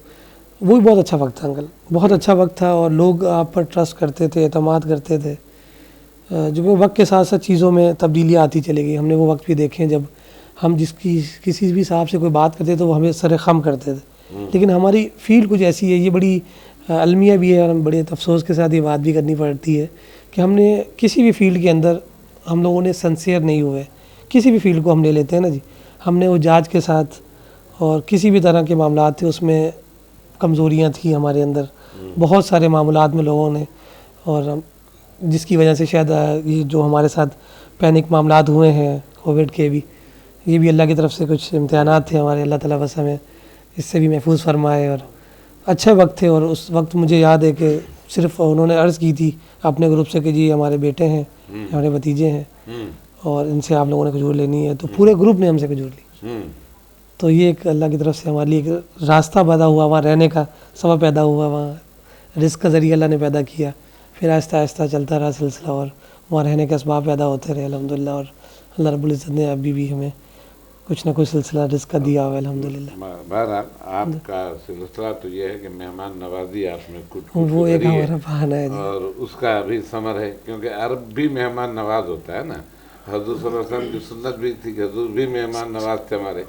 وہ بھی بہت اچھا وقت تھا انکل، بہت اچھا وقت تھا. اور لوگ آپ پر ٹرسٹ کرتے تھے، اعتماد کرتے تھے، جو کہ وقت کے ساتھ ساتھ چیزوں میں تبدیلیاں آتی چلی گئی. ہم نے وہ وقت بھی دیکھے جب ہم کسی بھی صاحب سے کوئی بات کرتے تو وہ ہمیں سر خم کرتے تھے، لیکن ہماری فیلڈ کچھ ایسی ہے، یہ بڑی المیہ بھی ہے، اور ہم بڑے افسوس کے ساتھ یہ بات بھی کرنی پڑتی ہے کہ ہم نے کسی بھی فیلڈ کے اندر ہم لوگوں نے سنسیئر نہیں ہوئے. کسی بھی فیلڈ کو ہم لے لیتے ہیں نا جی، ہم نے وہ جاج کے ساتھ اور کسی بھی طرح کے معاملات تھے اس میں کمزوریاں تھیں ہمارے اندر بہت سارے معاملات میں لوگوں نے، اور جس کی وجہ سے شاید یہ جو ہمارے ساتھ پینک معاملات ہوئے ہیں کووڈ کے بھی، یہ بھی اللہ کی طرف سے کچھ امتحانات تھے ہمارے. اللہ تعالیٰ بس ہمیں اس سے بھی محفوظ فرمائے. اور اچھے وقت تھے، اور اس وقت مجھے یاد ہے کہ صرف انہوں نے عرض کی تھی اپنے گروپ سے کہ جی ہمارے بیٹے ہیں، ہمارے بھتیجے ہیں، اور ان سے آپ لوگوں نے کھجور لینی ہے. تو پورے گروپ نے ہم سے کھجور لی. تو یہ ایک اللہ کی طرف سے ہمارے لیے ایک راستہ پیدا ہوا، وہاں رہنے کا سبب پیدا ہوا، وہاں رزق کا ذریعہ اللہ نے پیدا کیا. پھر آہستہ آہستہ چلتا رہا سلسلہ، اور وہاں رہنے کے اسباب پیدا ہوتے رہے الحمدللہ. اور اللہ رب العزت نے ابھی بھی ہمیں کچھ نہ کچھ سلسلہ رزق کا دیا ہوا ہے الحمدللہ. بہرحال آپ کا سلسلہ تو یہ ہے کہ مہمان نوازی آپ نے کچھ وہ ایک کری ہے، ہمارا بہانہ ہے جی. اور اس کا بھی ثمر ہے، کیونکہ عرب بھی مہمان نواز ہوتا ہے نا. حضور صلی اللہ علیہ وسلم کی سنت بھی تھی کہ حضور بھی مہمان نواز تھے ہمارے،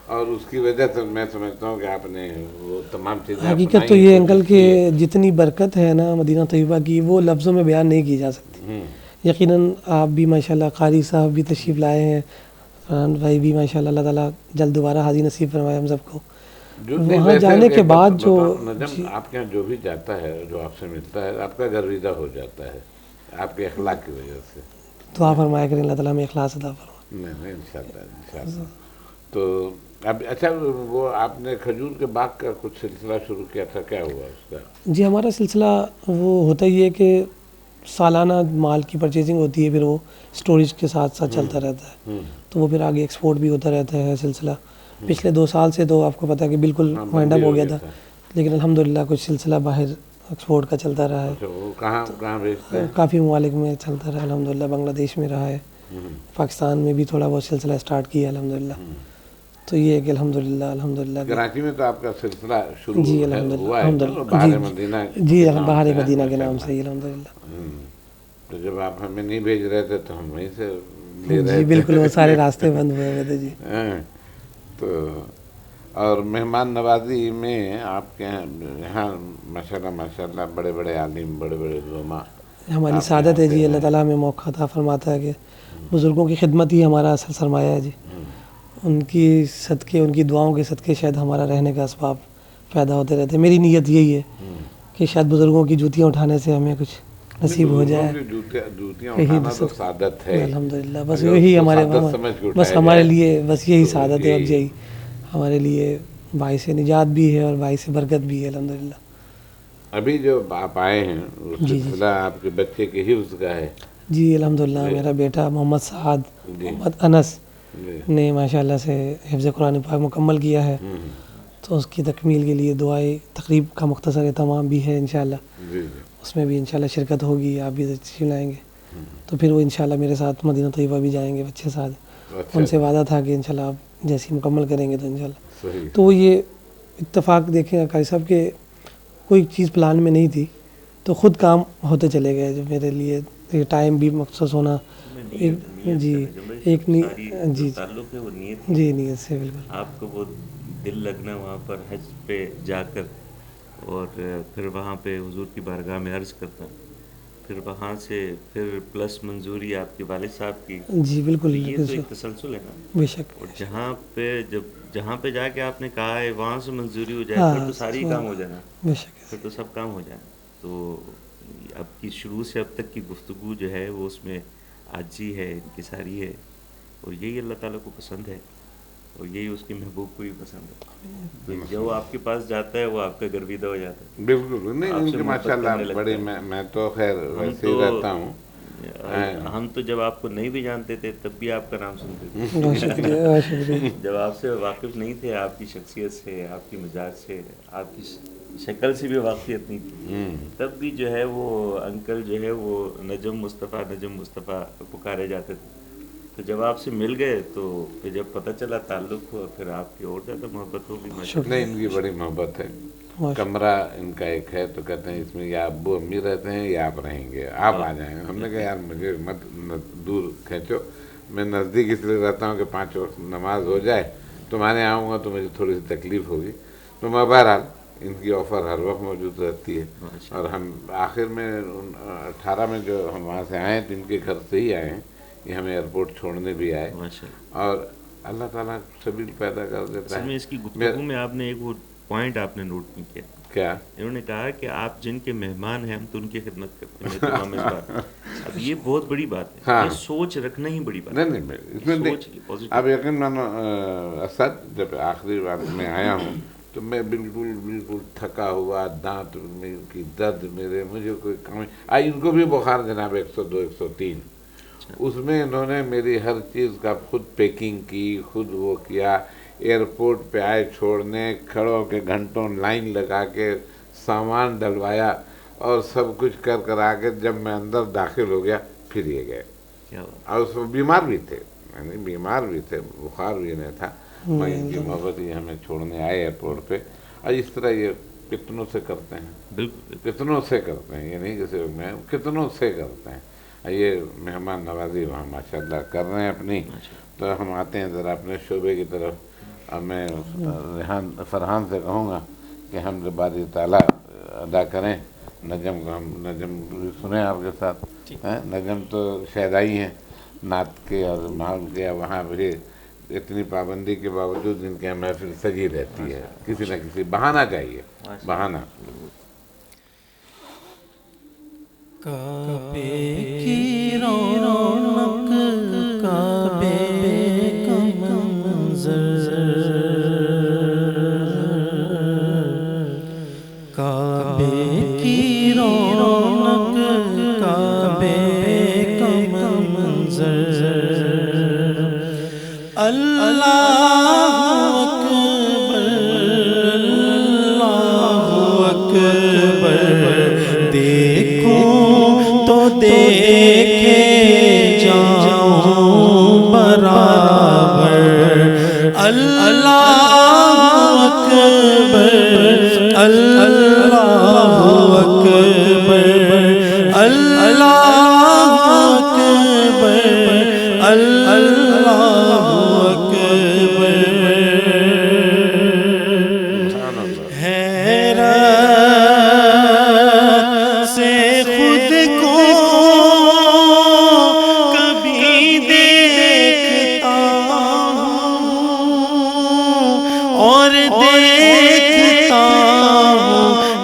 اور اس کی وجہ سے میں سمجھتا ہوں کہ آپ نے وہ تمام چیزیں حقیقت تو یہ انکل کہ جتنی برکت ہے نا مدینہ طیبہ کی وہ لفظوں میں بیان نہیں کی جا سکتی. یقیناً آپ بھی ماشاءاللہ قاری صاحب بھی تشریف لائے ہیں، فرحان بھائی بھی ماشاءاللہ، اللہ تعالیٰ جلد دوبارہ حاضری نصیب فرمائے ہم سب کو. وہاں جانے کے بعد جو نجم آپ کے یہاں جو بھی جاتا ہے، جو آپ سے ملتا ہے، آپ کا گرویدہ ہو جاتا ہے آپ کے اخلاق کی وجہ سے. دعا فرمایا کریں اللہ تعالیٰ میں اخلاص عطا فرمائے. نہیں انشاءاللہ. تو اب اچھا، وہ آپ نے کھجور کے باغ کا کچھ سلسلہ شروع کیا تھا، کیا ہوا اس کا؟ جی ہمارا سلسلہ وہ ہوتا ہی ہے کہ سالانہ مال کی پرچیزنگ ہوتی ہے، پھر وہ اسٹوریج کے ساتھ ساتھ چلتا رہتا ہے. تو وہ پھر آگے ایکسپورٹ بھی ہوتا رہتا ہے سلسلہ. پچھلے 2 سال سے تو آپ کو پتہ ہے کہ بالکل وائنڈ اپ ہو گیا تھا، لیکن الحمدللہ کچھ سلسلہ باہر ایکسپورٹ کا چلتا رہا ہے. وہ کہاں بیچتے ہیں؟ کافی ممالک میں چلتا رہا الحمدللہ. بنگلہ دیش میں رہا ہے، پاکستان میں بھی تھوڑا بہت سلسلہ اسٹارٹ کیا الحمدللہ. تو یہ ہے کہ الحمدللہ کراچی میں تو آپ کا سلسلہ شروع جی ہوا الحمدللہ ہے بہار مدینہ. جی بہار مدینہ کے نام سے الحمدللہ. تو جب آپ ہمیں نہیں بھیج رہے تھے تو ہم وہیں سے لے رہے جی تھے. بالکل، وہ سارے راستے بند ہوئے ہوئے تھے جی. تو اور مہمان نوازی میں آپ کے یہاں ماشاءاللہ بڑے بڑے عالم، بڑے بڑے علماء ہماری سعادت ہے جی. اللہ تعالیٰ ہمیں موقع عطا فرماتا ہے کہ بزرگوں کی خدمت ہی ہمارا اصل سرمایہ ہے جی. ان کی صدقے، ان کی دعاؤں کے صدقے شاید ہمارا رہنے کا اسباب پیدا ہوتے رہتے ہیں. میری نیت یہی ہے کہ شاید بزرگوں کی جوتیاں اٹھانے سے ہمیں کچھ نصیب ہو جائے. جوتیاں اٹھانا تو سعادت ہے الحمدللہ. بس یہی ہمارے لیے بس یہی سعادت ہے، اور یہی ہمارے لیے باعث نجات بھی ہے اور باعث برکت بھی ہے الحمدللہ. ابھی جو آپ آئے ہیں وہ سلسلہ آپ کے بچے کے حفظ کا ہے؟ جی الحمدللہ. میرا بیٹا محمد سعد، محمد انس نے ماشاءاللہ سے حفظ قرآن پاک مکمل کیا ہے. تو اس کی تکمیل کے لیے دعائیں، تقریب کا مختصر اہتمام بھی ہے انشاءاللہ. اس میں بھی انشاءاللہ شرکت ہوگی، آپ بھی تشریف لائیں گے. تو پھر وہ انشاءاللہ میرے ساتھ مدینہ طیبہ بھی جائیں گے بچے ساتھ. ان سے وعدہ تھا کہ انشاءاللہ آپ جیسی مکمل کریں گے تو انشاءاللہ. تو وہ یہ اتفاق دیکھیں قاری صاحب کہ کوئی چیز پلان میں نہیں تھی، تو خود کام ہوتے چلے گئے. جو میرے لیے یہ ٹائم بھی مخصوص ہونا جی ایک تعلق ہے وہ نیت جی نیت سے بالکل. آپ کو وہ دل لگنا وہاں پر حج پہ جا کر، اور پھر وہاں پہ حضور کی بارگاہ میں عرض کرتا، پھر وہاں سے پھر پلس منظوری آپ کے والد صاحب کی. جی بالکل. یہ تو ایک تسلسل ہے نا. بے شک. اور جہاں پہ جا کے آپ نے کہا ہے وہاں سے منظوری ہو جائے، پھر تو ساری کام ہو جانا. بے شک. پھر تو سب کام ہو جائے. تو اب کی شروع سے اب تک کی گفتگو جو ہے وہ اس میں عاجزی ہے، انکساری ہے، اور یہی اللہ تعالیٰ کو پسند ہے، اور یہی اس کے محبوب کو بھی پسند ہے. جو آپ کے پاس جاتا ہے وہ آپ کا گرویدہ ہو جاتا ہے. بالکل. نہیں ان کے ماشاءاللہ بڑی، میں تو خیر ویسے ہی رہتا ہوں. ہم تو جب آپ کو نہیں بھی جانتے تھے تب بھی آپ کا نام سنتے تھے. جب آپ سے واقف نہیں تھے، آپ کی شخصیت سے، آپ کی مزاج سے، آپ کی شکل سے بھی واقفیت نہیں تھی، تب بھی جو ہے وہ انکل جو ہے وہ نجم مصطفیٰ پکارے جاتے تھے. تو جب آپ سے مل گئے تو پھر جب پتہ چلا تعلق ہوا، پھر آپ کی اور زیادہ محبت ہوگی. نہیں ان کی بڑی محبت ہے. کمرہ ان کا ایک ہے تو کہتے ہیں اس میں یا ابو امی رہتے ہیں یا آپ رہیں گے، آپ آ جائیں. ہم نے کہا یار مجھے مت دور کھینچو، میں نزدیک اس لیے رہتا ہوں کہ 5 وقت نماز ہو جائے. تمہارے آؤں گا تو مجھے تھوڑی سی تکلیف ہوگی. تو میں بہرحال ان کی آفر ہر وقت موجود رہتی ہے. اور ہم آخر میں 18 میں جو ہم وہاں سے آئے تو ان کے گھر سے ہی آئے ہیں، یہ ہمیں ایئرپورٹ چھوڑنے بھی آئے. اور اللہ تعالیٰ سبیل پیدا کر دیتا ہے. اس کی گفتگو میں آپ نے ایک وہ پوائنٹ آپ نے نوٹ نہیں کیا. کیا؟ انہوں نے کہا کہ آپ جن کے مہمان ہیں ہم تو ان کی خدمت کرتے ہیں. اب یہ بہت بڑی بات ہے. یہ سوچ رکھنا ہی بڑی بات ہے. نہیں اس میں اب یقین مانو اسد، جب آخری بار میں آیا ہوں تو میں بالکل تھکا ہوا، دانت کی درد میرے، مجھے کوئی کام ان کو بھی بخار جناب 102 103. اس میں انہوں نے میری ہر چیز کا خود پیکنگ کی، خود وہ کیا. ایئرپورٹ پہ آئے چھوڑنے، کھڑوں کے گھنٹوں لائن لگا کے سامان ڈلوایا اور سب کچھ کر آگے جب میں اندر داخل ہو گیا پھر یہ گئے. اور اس میں بیمار بھی تھے، یعنی بیمار بھی تھے، بخار بھی نہیں تھا. میں ان کی محبت یہ ہمیں چھوڑنے آئے ایئرپورٹ پہ. اور اس طرح یہ کتنوں سے کرتے ہیں، بالکل کتنوں سے کرتے ہیں. یہ نہیں کسی میں کتنوں سے کرتے ہیں. یہ مہمان نوازی وہاں ماشاء اللہ کر رہے ہیں اپنی. تو ہم آتے ہیں ذرا اپنے شعبے کی طرف. اور میں فرحان سے کہوں گا کہ ہم باری تعالیٰ ادا کریں. نجم کو ہم نجم سنیں آپ کے ساتھ. نجم تو شہدائی ہیں نعت کے اور ماحول کے. وہاں بھی اتنی پابندی کے باوجود ان کے محفل سجی رہتی ہے. کسی نہ کسی بہانہ چاہیے، بہانہ. کعبے کی رونق، کعبے کا منظر، کعبے کی رونق، کعبے کا منظر. اللہ اکبر، اللہ اکبر. دیکھوں تو دیکھے جاؤں برابر. اللہ اکبر، اللہ اکبر، اللہ اکبر، اللہ اکبر.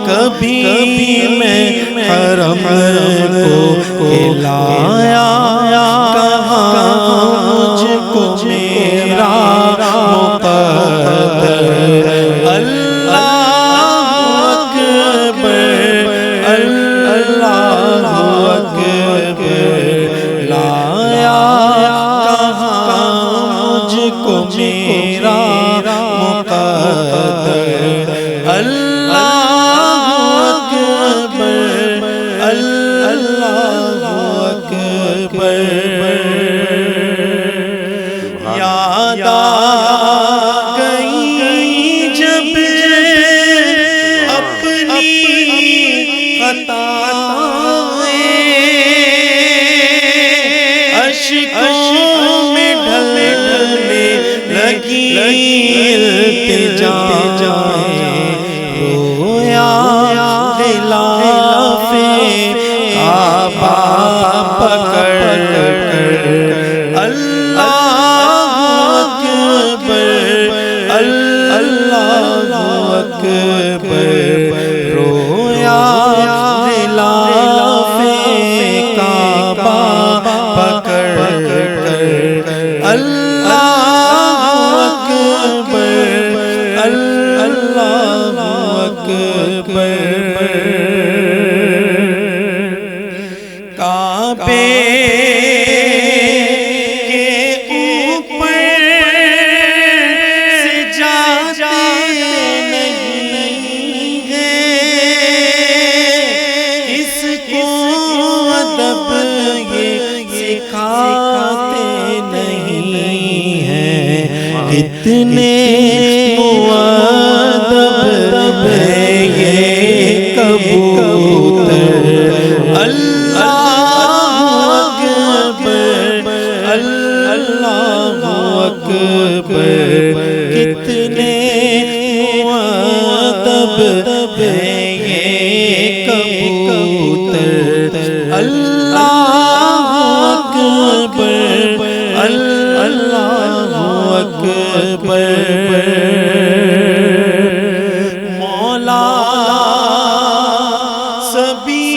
کبھی میں حرم کو کھلایا، کہاں مجھ کو میرا مقدر. اللہ اکبر، اللہ اکبر. لایا کہاں مجھ کو میرا مقدر. اللہ یاد آ گئی جب اپنی خطائیں، اشکوں میں ڈھلنے لگی التجائیں. رویا غلاف کعبہ پکڑ کر. اللہ اکبر، اللہ اکبر. رویا غلاف کعبہ پکڑ کر. اللہ اکبر، اللہ اکبر. کعبے اتنے مؤدب ہے یہ کبوتر. اللہ اکبر، اللہ اکبر. کتنے مؤدب ہے یہ کبوتر اللہ اکبر اللہ اکبر مولا سبھی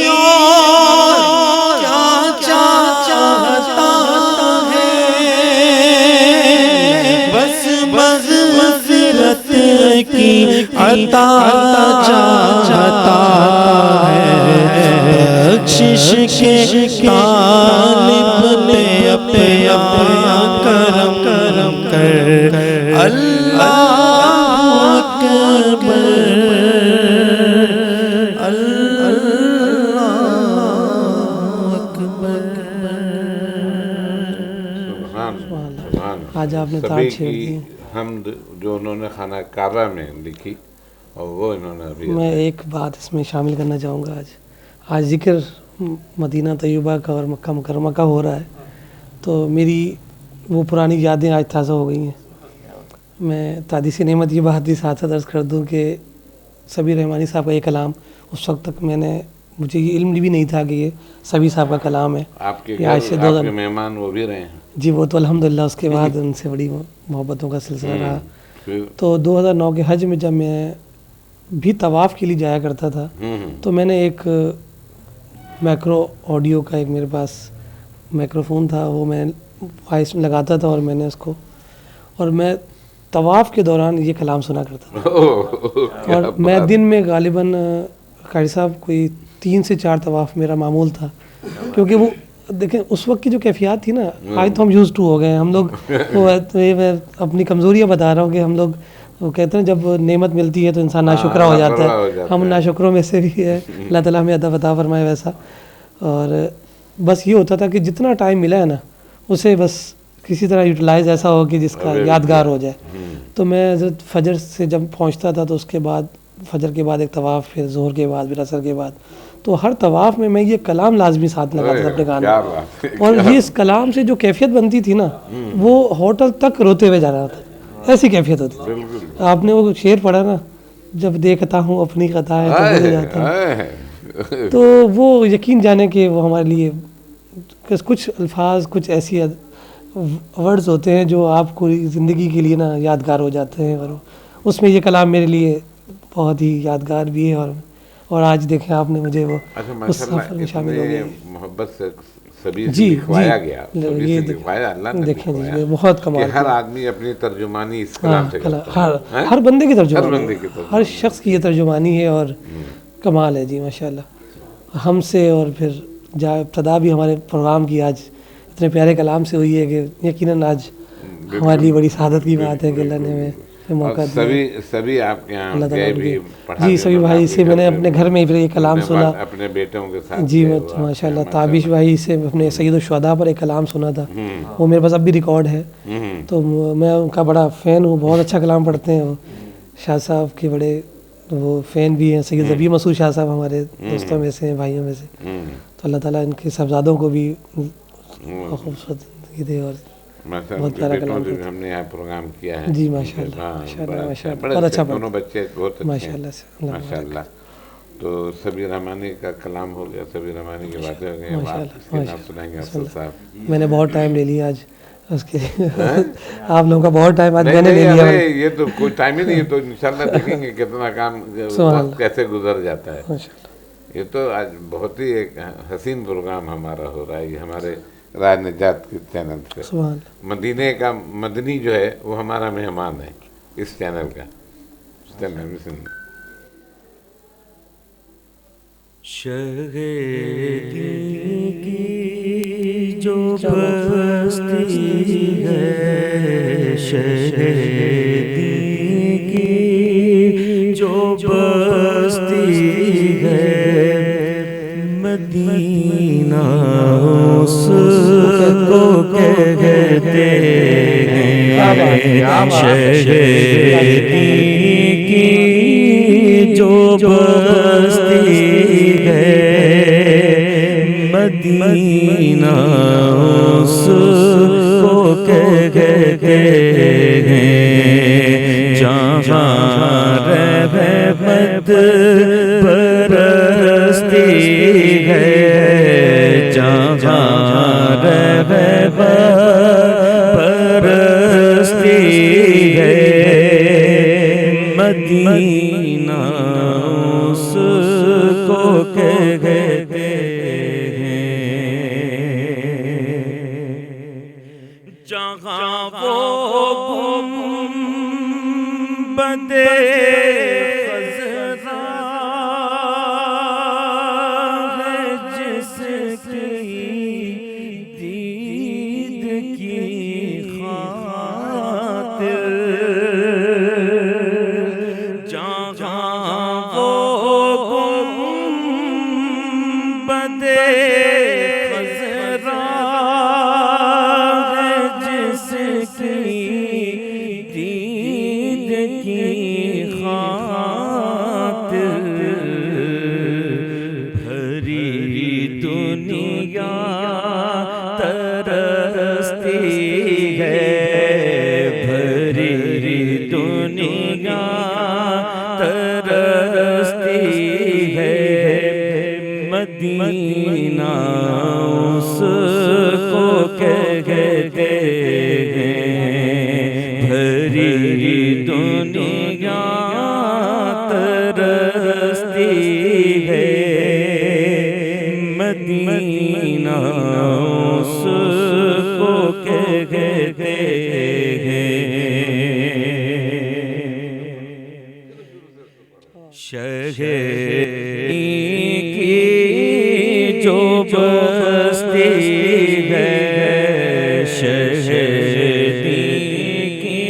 اور کیا چاہتا ہے بس مغفرت کی عطا چاہتا ہے بخشش کے طالب پہ اپنا کرم کر اللہ اکبر اللہ اکبر سبحان آج آپ نے تاج سبھی چھیڑ کی دی. حمد جو انہوں نے خانہ کعبہ میں لکھی اور وہ انہوں نے ابھی میں ایک بات اس میں شامل کرنا چاہوں گا. آج ذکر مدینہ طیبہ کا اور مکہ مکرمہ کا ہو رہا ہے تو میری وہ پرانی یادیں آج تازہ ہو گئی ہیں. میں تحدیث نعمت یہ بات بھی ساتھ عرض کر دوں کہ سبی رحمانی صاحب کا یہ کلام اس وقت تک مجھے یہ علم بھی نہیں تھا کہ یہ سبی صاحب کا کلام ہے. آپ کے یہ آج سے گھر آپ کے مہمان وہ بھی رہے ہیں. جی وہ تو الحمدللہ اس کے بعد ان سے بڑی محبتوں کا سلسلہ رہا. پھر تو 2009 کے حج میں جب میں بھی طواف کے لیے جایا کرتا تھا تو میں نے ایک مائکرو آڈیو کا ایک میرے پاس مائکرو فون تھا, وہ میں وائس میں لگاتا تھا اور میں نے اس کو اور میں طواف کے دوران یہ کلام سنا کرتا تھا. اور میں دن میں غالباً قاری صاحب کوئی 3 سے 4 طواف میرا معمول تھا, کیونکہ وہ دیکھیں اس وقت کی جو کیفیات تھی نا, آج تو ہم یوز ٹو ہو گئے ہیں ہم لوگ. میں اپنی کمزوریاں بتا رہا ہوں کہ ہم لوگ وہ کہتے ہیں جب نعمت ملتی ہے تو انسان ناشکرہ ہو جاتا ہے. ہم ناشکروں میں سے بھی ہے, اللہ تعالیٰ ہمیں عطا فرمائے ویسا. اور بس یہ ہوتا تھا کہ جتنا ٹائم ملا ہے نا اسے بس کسی طرح یوٹیلائز ایسا ہو کہ جس کا یادگار ہو جائے. تو میں حضرت فجر سے جب پہنچتا تھا تو اس کے بعد فجر کے بعد ایک طواف, پھر ظہر کے بعد, پھر عصر کے بعد, تو ہر طواف میں یہ کلام لازمی ساتھ لگاتا تھا اپنے گانے. اور یہ اس کلام سے جو کیفیت بنتی تھی نا وہ ہوٹل تک روتے ہوئے جا رہا تھا, ایسی کیفیت ہوتی تھی. آپ نے وہ شعر پڑھا نا, جب دیکھتا ہوں اپنی خطا ہے تو بھول جاتا ہوں. تو وہ یقین جانے کہ وہ ہمارے لیے کچھ الفاظ, کچھ ایسی ورڈز ہوتے ہیں جو آپ کو زندگی کے لیے نا یادگار ہو جاتے ہیں. اور اس میں یہ کلام میرے لیے بہت ہی یادگار بھی ہے. اور آج دیکھیں آپ نے مجھے وہ اس سفر میں شامل ہو گئے. محبت سے سبھی سے لکھوایا گیا, سبھی سے لکھوایا اللہ نے. دیکھیں جی بہت کمال, ہر آدمی اپنی ترجمانی اس کلام سے کرتا ہے. ہر بندے کی ترجمانی, ہر شخص کی یہ ترجمانی ہے اور کمال ہے جی ماشاءاللہ. ہم سے اور پھر ابتدا بھی ہمارے پروگرام کی آج اتنے پیارے کلام سے ہوئی ہے کہ یقیناً آج ہمارے لیے بڑی سعادت کی بات ہے کہ اللہ نے ہمیں موقع دیا. سبھی آپ کے یہاں گئے بھی جی سبھی بھائی سے میں نے اپنے گھر میں پھر یہ کلام سنا اپنے بیٹوں کے ساتھ. جی ماشاء اللہ تابش بھائی سے اپنے سید الشہداء پر ایک کلام سنا تھا, وہ میرے پاس اب بھی ریکارڈ ہے. تو میں ان کا بڑا فین ہوں, بہت اچھا کلام پڑھتے ہیں وہ. شاہ صاحب کے بڑے وہ فین بھی ہیں. سید ذبیح مسعود شاہ صاحب ہمارے دوستوں میں سے ہیں, بھائیوں میں سے. تو اللہ تعالیٰ ان کے صاحبزادوں کو بھی خوبصورت زندگی دے. اور بہت پیارا کلام ہم نے یہاں پروگرام کیا ہے. جی ماشاء اللہ بہت اچھا, دونوں بچے بہت ماشاء اللہ سے ماشاء اللہ. تو سبی رحمانی کا کلام ہو گیا, سبی رحمانی کی باتیں ہو گئی. آپ سنائیں گے افضل صاحب. میں نے بہت ٹائم لے لیا آج اس کے آپ لوگوں کا بہت ٹائم آج میں نے لے لیا. یہ تو کوئی ٹائم ہی نہیں ہے, تو انشاءاللہ دیکھیں گے کتنا کام کیسے گزر جاتا ہے. یہ تو آج بہت ہی ایک حسین پروگرام ہمارا ہو رہا ہے. یہ ہمارے رائے نجات کے چینل پہ مدینے کا مدنی جو ہے وہ ہمارا مہمان ہے اس چینل کا. شہید کی جو بستی ہے, شہید کی جو بستی ہے, مدینہ اس کو کہتے ہیں. شہید کی جو بستی ہے, مدینہ اس کو کہتے ہیں. جہاں رہے برستی ہے جہاں رغبت برستی ہے مدینہ اس کو کہتے ہیں جہاں وہ گنبدِ خضرا ہے جس کی دید کی خاطر جہاں وہ گنبدِ خضرا ہے جس کی دید کی خاطر بھری دنیا ترستی ہے بھری دنیا ترستی ہے مدینہ اس کو کہتے ہیں بھری دنیا ترستی ہے مدینہ اس کو کہتے ہیں شہری کی جو بستی ہے شہری کی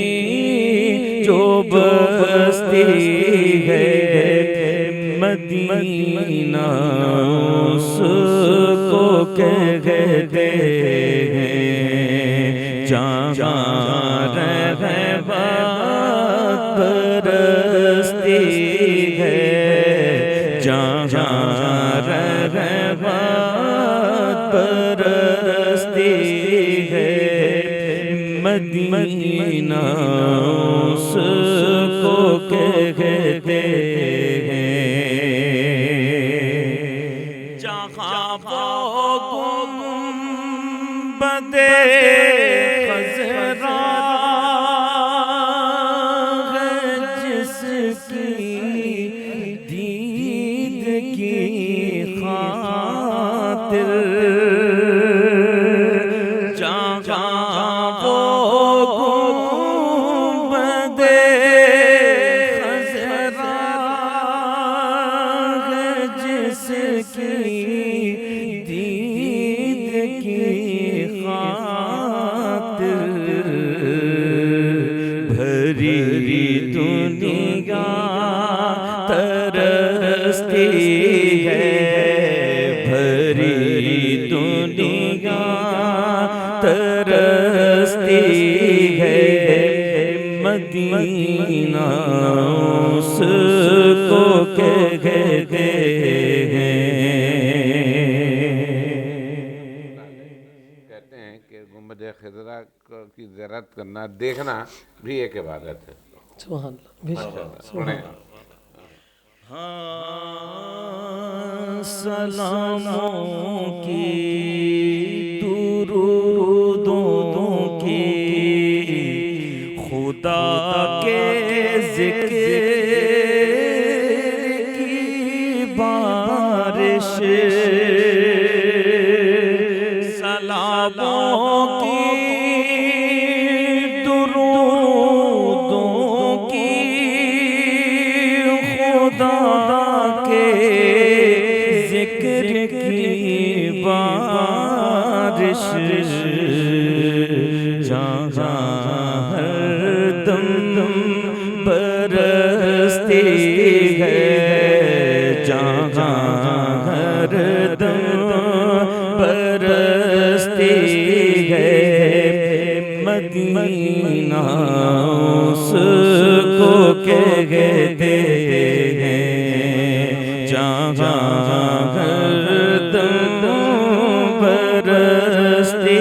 جو بستی ہے مدینہ اس کو کہتے ہیں جہاں رغبت برستی ہے جہاں رغبت برستی ہے مدینہ اس کو کہتے ہیں جہاں وہ گنبدِ خضرا ہے جس کی دید کی خاطر جہاں وہ گنبدِ خضرا ہے جس کی دید کی خاطر بھری دنیا ترستی ہے بھری دنیا ترستی ہے مدینہ اس کو کہتے ہیں کہتے ہیں کہ گنبدِ خضرا کی زیارت کرنا دیکھنا بھی ایک عبادت ہے سبحان اللہ بے شک سنیں سلاموں کی درودوں کی خدا کے ذکر کی بارش سلاموں کی درودوں کی خدا کے ذکر کی بارش جہاں ہر دم برستی ہے جہاں ہر دم برستی ہے مدینہ اس کو کہتے ہیں جہاں ہر دم برستی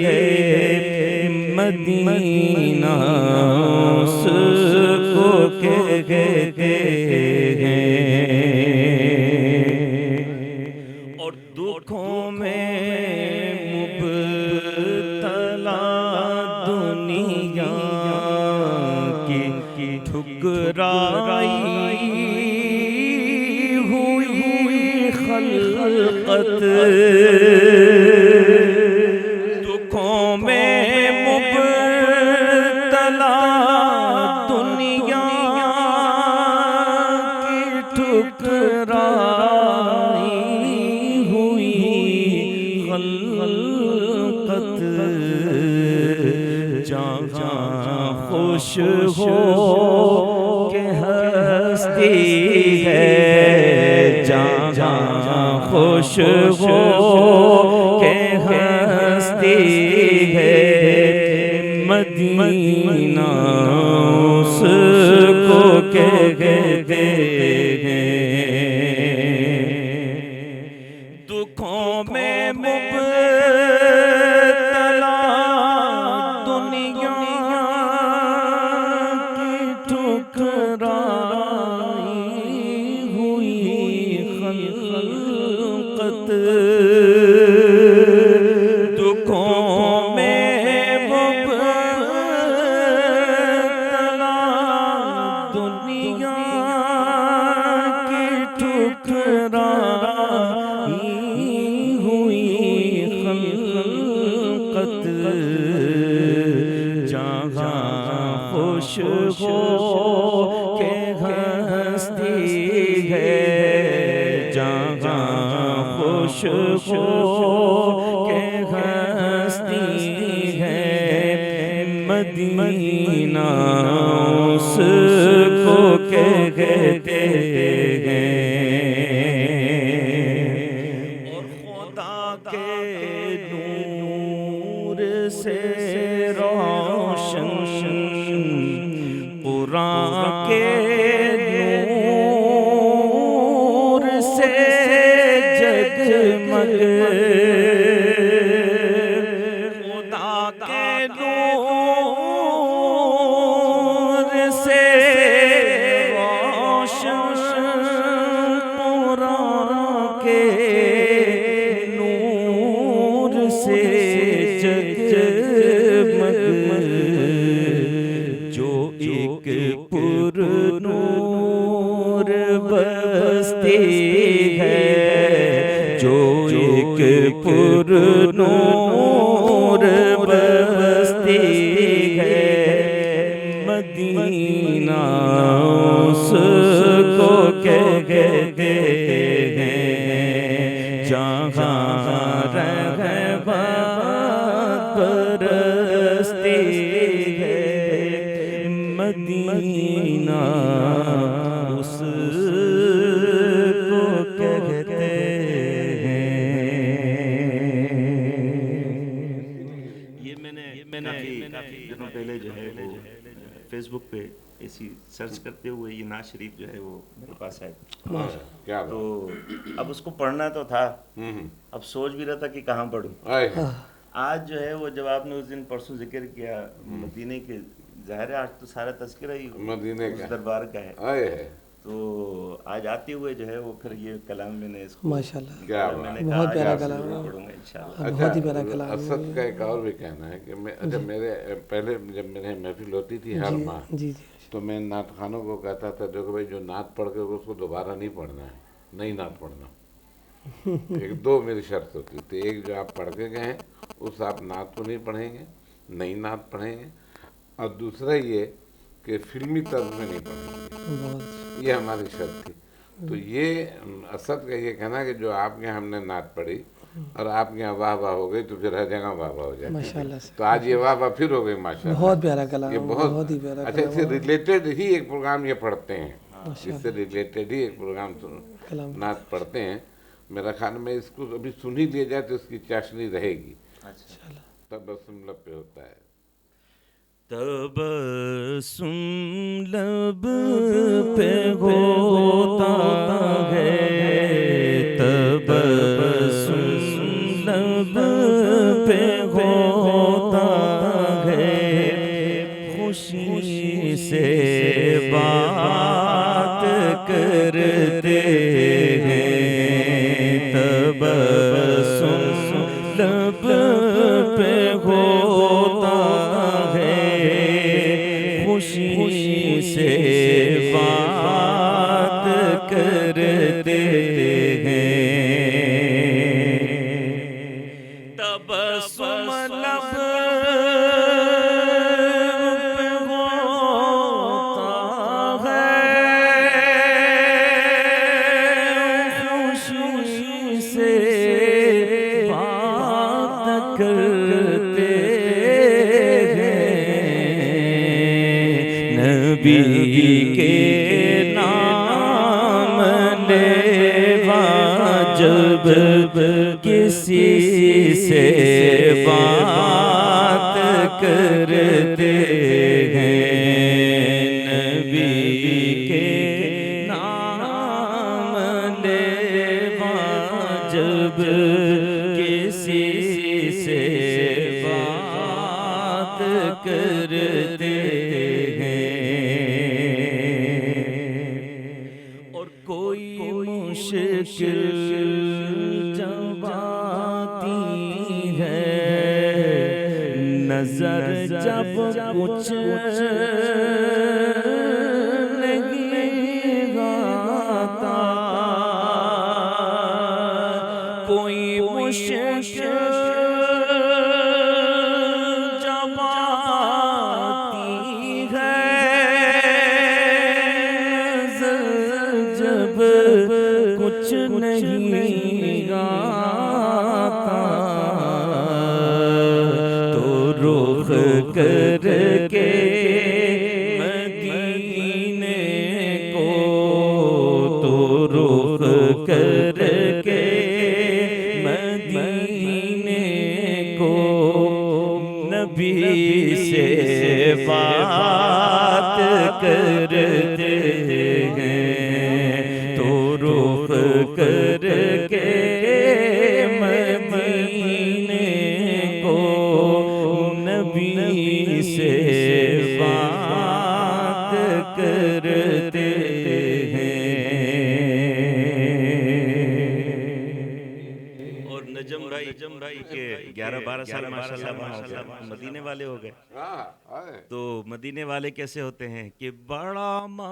ہے مدینہ اس کو کہتے ہیں دنیا کی ٹھکرائی ہوئی خلقت دکھوں میں مبتلا دنیا کی ٹھکرائی ہوئی خلقت جہاں خوش ہو کہ ہستی ہے جہاں خوش ہو کہ ہستی ہے مدینہ اس کو کہتے ہیں دکھوں میں مبتلا دنیا کی ٹھکرائی ہوئی خلقت دکھوں میں مبتلا دنیا کی ٹھکرائی ہوئی خلقت جہاں خوش ہو کہ ہستی ہے جہاں خوش ہو کہ ہستی ہے مدینہ اس کو کہتے ہیں اور خدا کے نور سے روشن قرآن کے نور سے جگمگ خدا کے نور سے روشن قرآن کے نور سے جگمگ جو ایک پر نور بستی ہے جو ایک پر نور بستی ہے مدینہ اس کو کہتے ہیں جہاں رغبت پرستی ہے مدینہ اس کو کہتے ہیں یہ میں نے کافی دنوں پہلے جو ہے وہ فیس بک پہ ایسی سرچ کرتے ہوئے یہ نعت شریف جو ہے وہ میرے پاس آئے کیا تو اب اس کو پڑھنا تو تھا اب سوچ بھی رہا تھا کہ کہاں پڑھوں آج جو ہے وہ جب آپ نے اس دن پرسوں ذکر کیا مدینے کے ظاہر ہے آج تو سارا تذکرہ ہی مدینے اس دربار کا ہے تو آج آتے ہوئے جو ہے وہ پھر یہ کلام میں نے اس کو ماشاءاللہ میں نے بہت پیارا کہا کلام ہے پڑھوں گا انشاءاللہ بہت ہی پیارا کلام اسد کا ایک اور بھی کہنا ہے کہ میں اچھا میرے پہلے جب میرے محفل ہوتی تھی ہر ماہ جی تو میں نعت خوانوں کو کہتا تھا دیکھو بھائی جو نعت پڑھ کے اس کو دوبارہ نہیں پڑھنا ہے نئی نعت پڑھنا ایک دو میری شرط ہوتی تھی ایک جو آپ پڑھ کے گئے ہیں اس آپ نعت کو نہیں پڑھیں گے نئی نعت پڑھیں گے اور دوسرا یہ کہ فلمی طرز میں نہیں پڑھیں گے یہ ہماری شرط تھی تو یہ اسد کا یہ کہنا کہ جو آپ کے ہم نے نعت پڑھی اور آپ کے یہاں واہ واہ ہو گئی تو پھر ہر جگہ واہ واہ ہو جائے ماشاءاللہ تو آج یہ واہ واہ پھر ہو گئی ماشاءاللہ بہت پیارا کلام یہ بہت ہی پیارا اچھا اس سے ریلیٹڈ ہی ایک پروگرام یہ پڑھتے ہیں اس سے ریلیٹڈ ہی ایک پروگرام نعت پڑھتے ہیں میرا خیال میں اس کو ابھی سن ہی لیا جائے تو اس کی چاشنی رہے گی تبسم لب پہ ہوتا ہے تبسم لب پہ ہوتا ہے تبسم لب پہ ہوتا ہے خوشی سے بات کرتے ہیں تبسم لب پہ ہوتا نبی کے نام لیوا جب کسی سے بات کرتے ہیں، نبی کے نام لیوا جب کسی سے بات کرتے ہیں، اور کوئی مشکل جب آتی ہے، نظر جب کچھ نہیں آتا، کوئی مشکل جب آتی ہے، جب کچھ نہیں آتا، تو رخ کر کے مدینے کو، تو رخ کر کے مدینے کو، نبی سے بات کرتے ہیں، تو رخ کر کے مدینے کو، نبی سے بات کرتے ہیں۔ اور نجم بھائی کے 11-12 سال ماشاءاللہ وہاں ہو گئے، مدینے والے ہو گئے۔ تو مدینے والے کیسے ہوتے ہیں کہ بڑا مانوس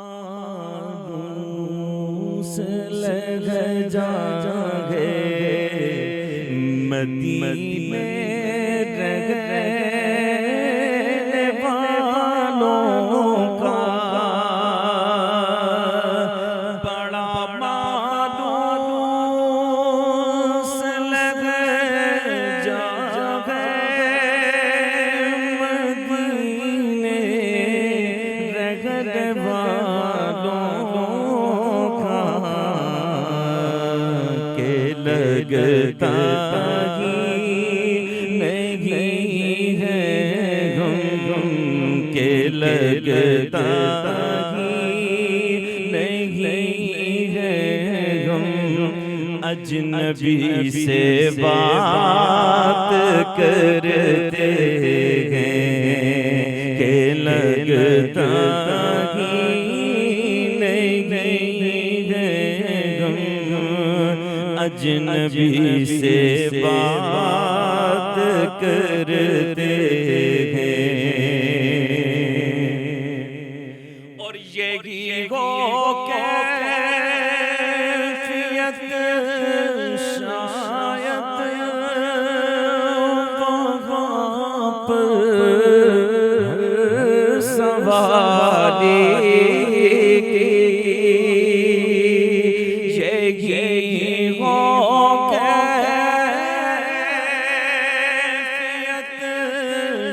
لگ جاگے مدینے رہنے والوں کا، بڑا مانوس لگ جاگے مدینے رہنے والوں کا، کہ لگتا ہی نہیں ہے غم، کہ لگتا ہی نہیں ہے غم، اجنبی سے بات کرتے ہیں، کہ لگتا ہی نہیں ہے غم، اجنبی سے بات کرتے ہیں۔ اور یہی ہو کیفیت شاید وہاں پر سوالی کی، یہی ہو کیفیت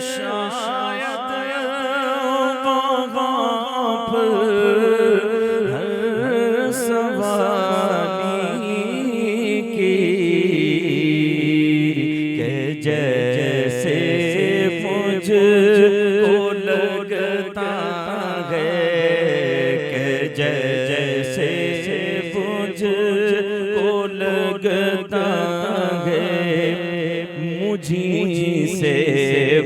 شاید وہاں پر سوالی کی، کہ جیسے مجھ کو لگتا ہے، کہ جیسے مجھ کو لگتا ہے، مجھی سے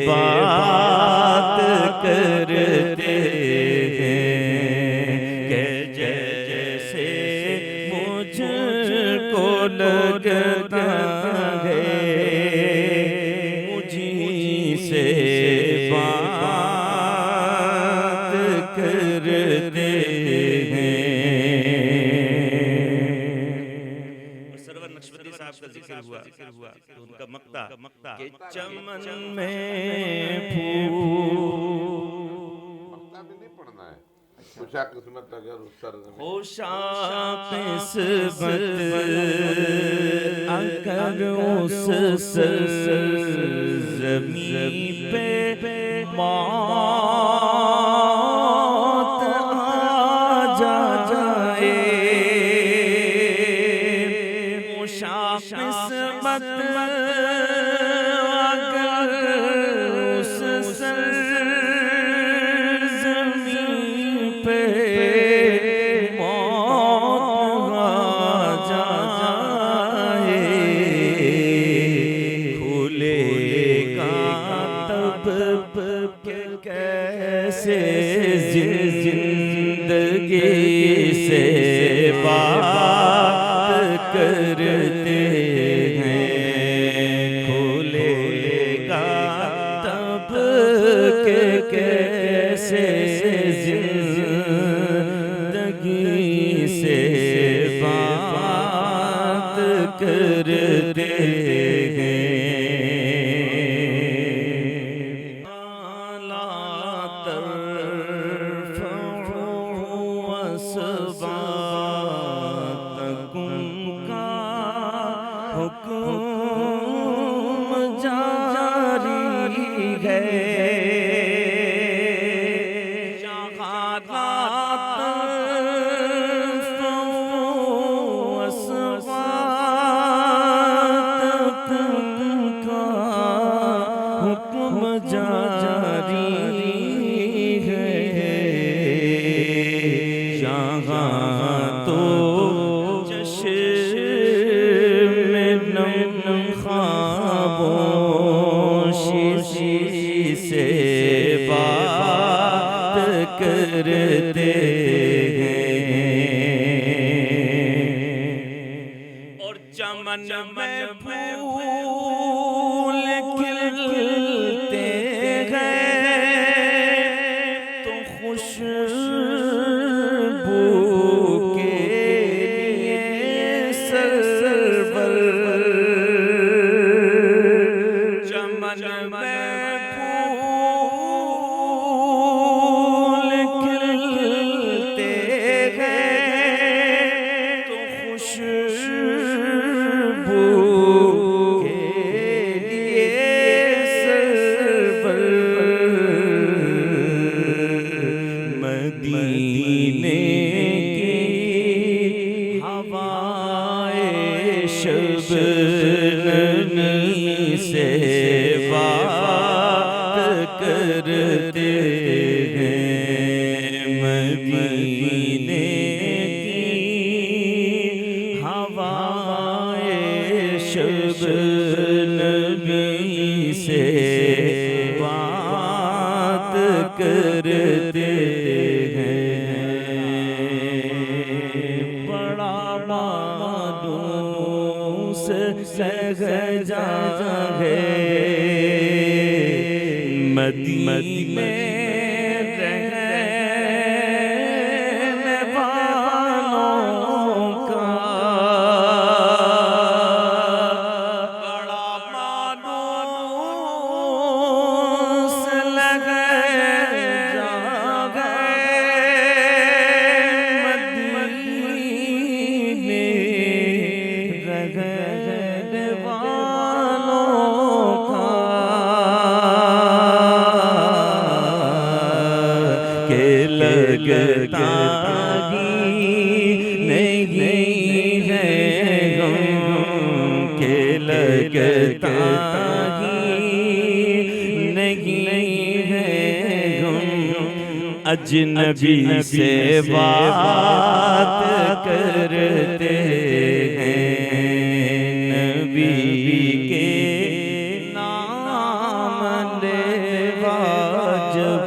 بات کرتے ہیں، کہ جیسے مجھ کو لگتا ہے، مجھی سے بات کرتے ہیں۔ سرور نقشبندی صاحب کا ذکر ہوا تو ان کا مقطع کہ چمن میں پھول، مقطع بھی نہیں پڑھنا ہے، خوشا قسمت اگر اس سرزمین، خوشا قسمت اگر اس سرزمین پہ موت کہ کیسے زندگی سے بات کرتے ہیں، کھولے گا تب کہ کیسے زندگی سے بات کرتے ہیں۔ لا ترفعوا أصواتكم کا حکم جاری ہے، کرتے ہیں، اور چمن میں پھول کھلتے ہیں تو خوشبو کے لیے سرور، چمن میں مدینے کی ہوائے شبنمی سے بات کرتے ہیں، مدینے کی ہوائے شبنمی سے بات کرتے ہیں، بڑا مانوس لہجہ ہے مدینے رہنے والوں کا، بڑا مانوس لہجہ مدینے رہنے والوں کا، کہ لگتا ہی نہیں ہے غم، کہ لگتا ہی نہیں ہے غم، اجنبی سے بات کرتے ہیں، نبی کے نام لیوا جب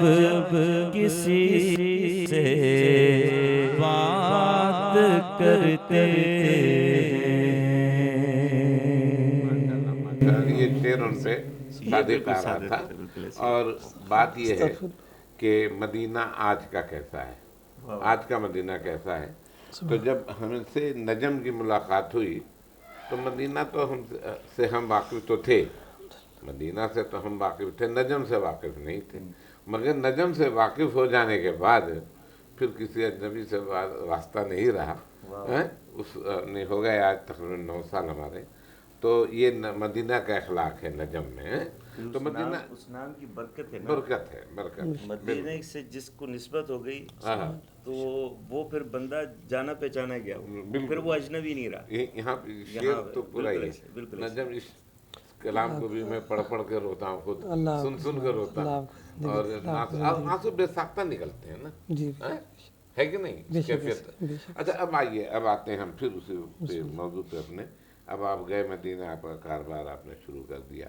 کسی سے بات کرتے ہیں۔ یہ شعر ان پہ صادق آ رہا تھا، اور بات یہ ہے کہ مدینہ آج کا کیسا ہے، آج کا مدینہ کیسا ہے۔ تو جب ہم سے نجم کی ملاقات ہوئی تو مدینہ تو ہم واقف تو تھے، مدینہ سے تو ہم واقف تھے، نجم سے واقف نہیں تھے، مگر نجم سے واقف ہو جانے کے بعد پھر کسی اجنبی سے واسطہ نہیں رہا، اس نے ہو گئے آج تقریباً 9 سال ہمارے، تو یہ مدینہ کا اخلاق ہے نجم میں، تو مدینہ اس نام کی برکت ہے نا، برکت ہے، برکت مدینہ سے جس کو نسبت ہو گئی تو وہ پھر بندہ جانا پہچانا گیا، پھر وہ اجنبی نہیں رہا۔ یہاں شعر تو پورا ہی ہے، نجم اس کلام کو بھی میں پڑھ پڑھ کے روتا ہوں، خود سن سن کر روتا ہوں، اور آنسو بے ساختہ نکلتے ہیں نا، ہے کہ نہیں کیفیت۔ اچھا اب آئیے، اب آتے ہیں ہم پھر اسی موضوع پہ اپنے، اب آپ گئے مدینہ، آپ کا کاروبار آپ نے شروع کر دیا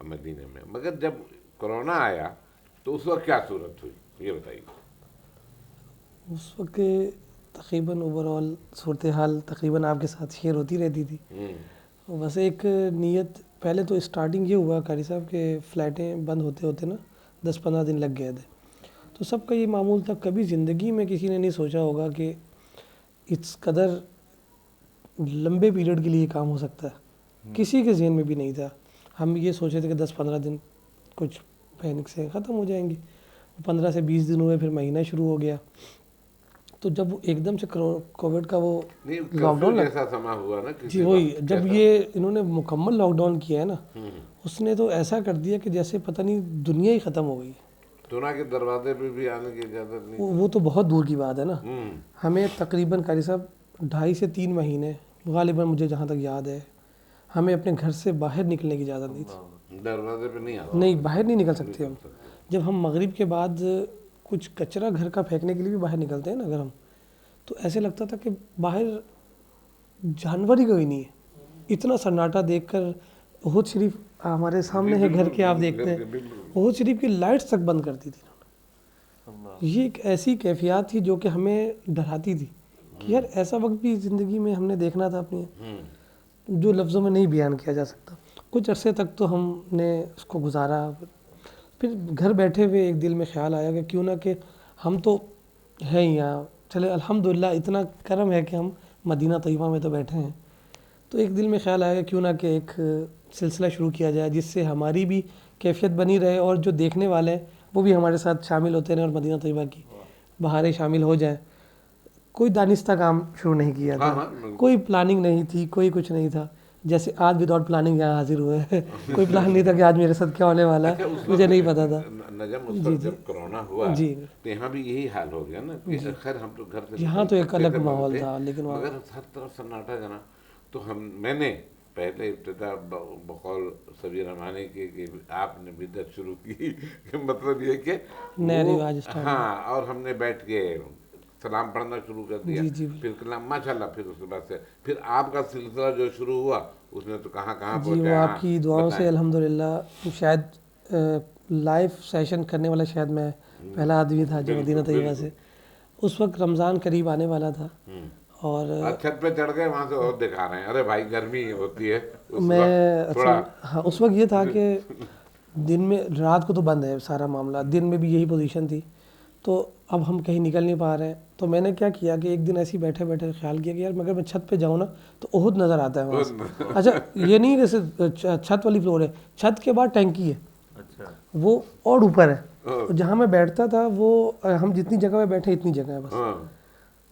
مدینہ میں، مگر جب کرونا آیا تو اس وقت کیا صورت ہوئی یہ بتائیے. اس وقت تقریباً اوور آل صورتحال تقریباً آپ کے ساتھ شیئر ہوتی رہتی تھی. بس ایک نیت پہلے تو اسٹارٹنگ یہ ہوا قاری صاحب کہ فلیٹیں بند ہوتے ہوتے نا 10-15 دن لگ گئے تھے. تو سب کا یہ معمول تھا, کبھی زندگی میں کسی نے نہیں سوچا ہوگا کہ اس قدر لمبے پیریڈ کے لیے یہ کام ہو سکتا ہے. کسی کے ذہن میں بھی نہیں تھا. ہم یہ سوچے تھے کہ 10-15 دن کچھ پینک سے ختم ہو جائیں گے. 15 سے 20 دن ہوئے, پھر مہینہ شروع ہو گیا. تو جب ایک دم سے کووڈ کا وہ لاک ڈاؤن جیسا سما ہوا نا, جی وہی جب یہ انہوں نے مکمل لاک ڈاؤن کیا ہے نا, اس نے تو ایسا کر دیا کہ جیسے پتہ نہیں دنیا ہی ختم ہو گئی. دنیا کے دروازے پہ بھی آنے کی اجازت نہیں. وہ تو بہت دور کی بات ہے نا. ہمیں تقریباً قاری صاحب 2.5 سے 3 مہینے غالباً مجھے جہاں تک یاد ہے ہمیں اپنے گھر سے باہر نکلنے کی اجازت نہیں تھی. دروازے پہ نہیں آتا, نہیں باہر نہیں نکل سکتے ہم. جب ہم مغرب کے بعد کچھ کچرا گھر کا پھینکنے کے لیے بھی باہر نکلتے ہیں نا اگر ہم, تو ایسے لگتا تھا کہ باہر جانور ہی کوئی نہیں ہے. اتنا سناٹا دیکھ کر احد شریف ہمارے سامنے ہے گھر کے, آپ دیکھتے ہیں احد شریف کی لائٹس تک بند کر دی تھی. یہ ایک ایسی کیفیات تھی جو کہ ہمیں ڈراتی تھی کہ یار ایسا وقت بھی زندگی میں ہم نے دیکھنا تھا اپنی, جو لفظوں میں نہیں بیان کیا جا سکتا. کچھ عرصے تک تو ہم نے اس کو گزارا. پھر گھر بیٹھے ہوئے ایک دل میں خیال آیا کہ کیوں نہ کہ ہم تو ہیں یہاں, چلے الحمدللہ اتنا کرم ہے کہ ہم مدینہ طیبہ میں تو بیٹھے ہیں. تو ایک دل میں خیال آیا کہ کیوں نہ کہ ایک سلسلہ شروع کیا جائے جس سے ہماری بھی کیفیت بنی رہے اور جو دیکھنے والے ہیں وہ بھی ہمارے ساتھ شامل ہوتے رہیں اور مدینہ طیبہ کی بہاریں شامل ہو جائیں. کوئی دانستہ کام شروع نہیں کیا تھا, کوئی پلاننگ نہیں تھی, کوئی کچھ نہیں تھا. جیسے آج وداؤٹ پلاننگ یہاں حاضر ہوئے ہیں. کوئی پلان نہیں تھا کہ آج میرے ساتھ کیا ہونے والا ہے, مجھے نہیں پتا تھا. نجم اس وقت جب کرونا ہوا تو یہاں بھی یہی حال ہو گیا نا کہ خیر ہم تو گھر سے یہاں تو ایک الگ ماحول تھا, لیکن مگر ہر طرف سناٹا جنا. تو میں نے پہلے ابتدا بقول صبیر رحمانی کی کہ آپ نے بدعت شروع کی, مطلب یہ کہ نیا رواج, ہاں, اور ہم نے بیٹھ کے سلام پڑھنا شروع کر دیا. پھر کلام ماشاء اللہ. پھر اس کے بعد سے پھر آپ کا سلسلہ جو شروع ہوا اس نے تو کہاں جی, وہ آپ کی دعاؤں سے الحمدللہ شاید لائیو سیشن کرنے والا شاید میں پہلا آدمی تھا جو مدینہ طیبہ سے. اس وقت رمضان قریب آنے والا تھا اور چھت پہ چڑھ گئے, وہاں سے اور دکھا رہے ہیں ارے بھائی گرمی ہوتی ہے. میں ہاں اس وقت یہ تھا کہ دن میں, رات کو تو بند ہے سارا معاملہ, دن میں بھی یہی پوزیشن تھی. تو اب ہم کہیں نکل نہیں پا رہے ہیں. تو میں نے کیا کیا کہ ایک دن ایسے بیٹھے بیٹھے خیال کیا کہ یار اگر میں چھت پہ جاؤں نا تو احد نظر آتا ہے وہاں سے. اچھا یہ نہیں کہ صرف چھت والی فلور ہے, چھت کے بعد ٹینکی ہے, وہ اور اوپر ہے. جہاں میں بیٹھتا تھا وہ ہم جتنی جگہ میں بیٹھے اتنی جگہ ہے بس.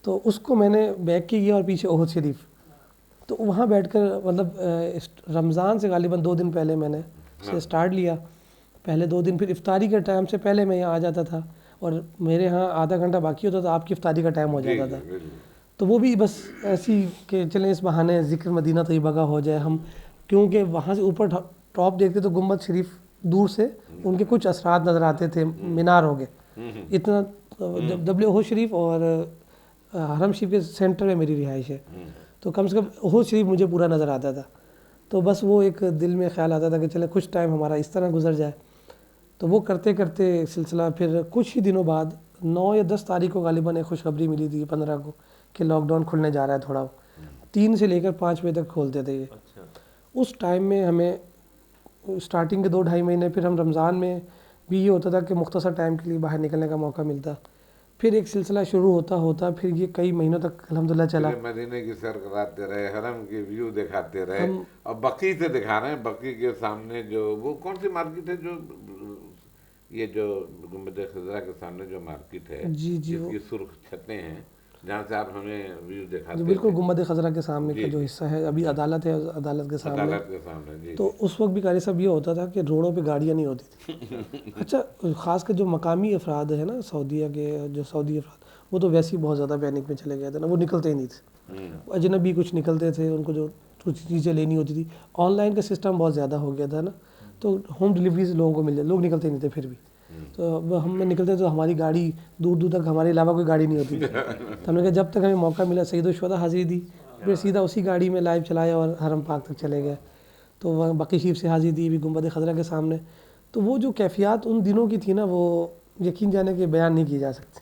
تو اس کو میں نے بیک کیا اور پیچھے احد شریف. تو وہاں بیٹھ کر مطلب رمضان سے غالباً 2 دن پہلے میں نے اسے اسٹارٹ لیا. پہلے 2 دن, پھر افطاری کے ٹائم سے پہلے میں یہاں آ جاتا تھا اور میرے ہاں آدھا گھنٹہ باقی ہوتا تھا, آپ کی افطاری کا ٹائم ہو جاتا تھا. تو وہ بھی بس ایسی کہ چلیں اس بہانے ذکر مدینہ طیبہ کا ہو جائے ہم, کیونکہ وہاں سے اوپر ٹاپ دیکھتے تو گنبد شریف دور سے ان کے کچھ اثرات نظر آتے تھے, مینار ہو گئے اتنا. احد شریف اور حرم شریف کے سینٹر میں میری رہائش ہے, تو کم سے کم احد شریف مجھے پورا نظر آتا تھا. تو بس وہ ایک دل میں خیال آتا تھا کہ چلے کچھ ٹائم ہمارا اس طرح گزر جائے. تو وہ کرتے کرتے سلسلہ پھر کچھ ہی دنوں بعد 9 یا 10 تاریخ کو غالباً ایک خوشخبری ملی تھی 15 کو کہ لاک ڈاؤن کھلنے جا رہا ہے تھوڑا. 3 سے لے کر 5 بجے تک کھولتے تھے یہ. اس ٹائم میں ہمیں اسٹارٹنگ کے 2-2.5 مہینے, پھر ہم رمضان میں بھی یہ ہوتا تھا کہ مختصر ٹائم کے لیے باہر نکلنے کا موقع ملتا. پھر ایک سلسلہ شروع ہوتا پھر یہ کئی مہینوں تک الحمدللہ چلا. مدینے کی سیر کراتے رہے, حرم کے ویو دکھاتے رہے, اور بقی سے دکھا رہے ہیں. بقی کے سامنے جو وہ کون سی مارکیٹ ہے, جو یہ جو گنبد خضرا کے سامنے جو مارکیٹ ہے جس کی سرخ چھتیں ہیں, جہاں سے آپ ہمیں ویو دکھاتے ہیں. بالکل گنبد خضرا کے سامنے کا جو حصہ ہے, ابھی عدالت ہے, عدالت کے سامنے. تو اس وقت بھی قاری صاحب یہ ہوتا تھا کہ روڈوں پہ گاڑیاں نہیں ہوتی تھیں. اچھا خاص کر جو مقامی افراد ہیں نا سعودیہ کے, جو سعودی افراد, وہ تو ویسے ہی بہت زیادہ پینک میں چلے گئے تھے نا, وہ نکلتے ہی نہیں تھے. اجنبی کچھ نکلتے تھے, ان کو جو کچھ چیزیں لینی ہوتی تھی. آن لائن کا سسٹم بہت زیادہ ہو گیا تھا نا, تو ہوم ڈلیوریز لوگوں کو مل جائے, لوگ نکلتے نہیں تھے. پھر بھی تو ہم نکلتے تو ہماری گاڑی دور دور تک ہمارے علاوہ کوئی گاڑی نہیں ہوتی تھی. تو ہم نے کہا جب تک ہمیں موقع ملا سید الشہداء حاضری دی, پھر سیدھا اسی گاڑی میں لائیو چلایا اور حرم پاک تک چلے گئے. تو وہاں بقی شریف سے حاضری دی بھی گنبد خضرا کے سامنے. تو وہ جو کیفیات ان دنوں کی تھی نا وہ یقین جانے کہ بیان نہیں کی جا سکتی.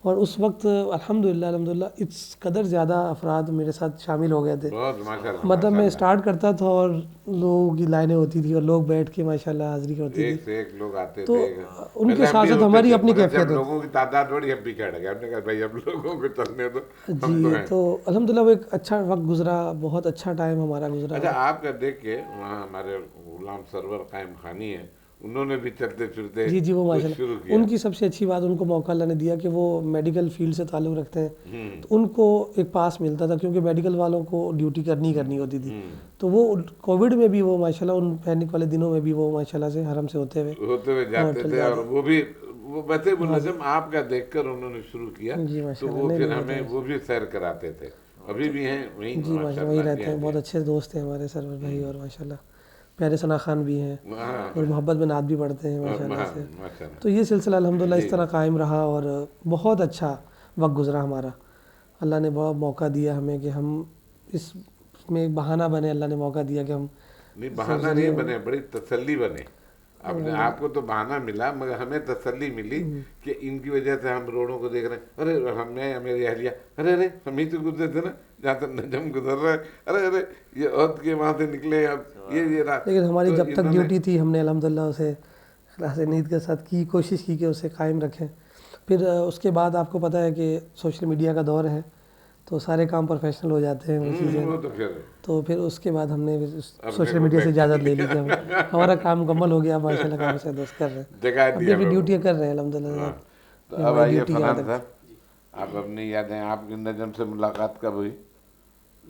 اور اس وقت الحمدللہ اس قدر زیادہ افراد میرے ساتھ شامل ہو گئے تھے. بہت ماشاءاللہ. مطلب میں اسٹارٹ کرتا تھا اور لوگوں کی لائنیں ہوتی تھی اور لوگ بیٹھ کے ماشاءاللہ حاضری ہوتی تھی. ایک سے ایک لوگ آتے تو تھے. ان کے ساتھ ساتھ ہماری اپنی کیفیت ہے. لوگوں کی تعداد بڑی اب بھی کہہ گیا. ہم نے کہا بھائی اب لوگوں کو چلنے دو. جی تو الحمدللہ وہ ایک اچھا وقت گزرا, بہت اچھا ٹائم ہمارا گزرا. اچھا آپ کا دیکھ کے وہاں ہمارے غلام سرور قائم خانی ہے, انہوں نے بھی چلتے چلتے جی وہ شروع ماشاءاللہ کیا. ان کی سب سے اچھی بات ان کو موقع اللہ نے دیا کہ وہ میڈیکل فیلڈ سے تعلق رکھتے ہیں, تو ان کو ایک پاس ملتا تھا کیونکہ میڈیکل والوں کو ڈیوٹی کرنی ہوتی تھی. تو وہ کووڈ میں بھی وہ ماشاءاللہ ان پینک والے دنوں میں بھی وہ ماشاءاللہ سے حرم سے ہوتے ہوئے جاتے تھے. اور وہ بھی وہ ویسے منظم آپ کا دیکھ کر انہوں نے شروع کیا تو وہ پھر ہمیں وہ بھی سیر کراتے تھے. ابھی بھی ہیں وہیں جی ماشاءاللہ وہی رہتے ہیں. بہت اچھے دوست ہیں ہمارے سرور بھائی, اور ماشاءاللہ پیارے ثنا خان بھی ہیں اور محبت میں نعت بھی پڑھتے ہیں ماشاءاللہ سے. تو یہ سلسلہ الحمدللہ اس طرح قائم رہا اور بہت اچھا وقت گزرا ہمارا. اللہ نے بہت موقع دیا ہمیں کہ ہم اس میں بہانہ بنے. اللہ نے موقع دیا کہ ہم نہیں بہانہ نہیں بنے, بڑی تسلی بنے. اپنے آپ کو تو بہانہ ملا مگر ہمیں تسلی ملی کہ ان کی وجہ سے ہم روڈوں کو دیکھ رہے ہیں. ارے ہم نے میری اہلیہ ارے ہم ہی تو گزرے تھے نا جہاں تک نجم گزر رہا ہے. ارے یہ عہد کے وہاں سے نکلے اب یہ رات. لیکن ہماری جب تک ڈیوٹی تھی ہم نے الحمدللہ اسے اخلاص نیت کے ساتھ کی کوشش کی کہ اسے قائم رکھیں. پھر اس کے بعد آپ کو پتہ ہے کہ سوشل میڈیا کا دور ہے تو سارے کام پروفیشنل ہو جاتے ہیں وہ چیزیں. تو پھر اس کے بعد ہم نے سوشل میڈیا سے اجازت لے لی کہ ہمارا کام مکمل ہو گیا. ماشاءاللہ کام سے دوست کر رہے ہیں, ابھی بھی ڈیوٹیاں کر رہے ہیں الحمدللہ. تو اب آئیے فرحان صاحب, آپ اپنی یادیں, آپ کی نجم سے ملاقات کب ہوئی؟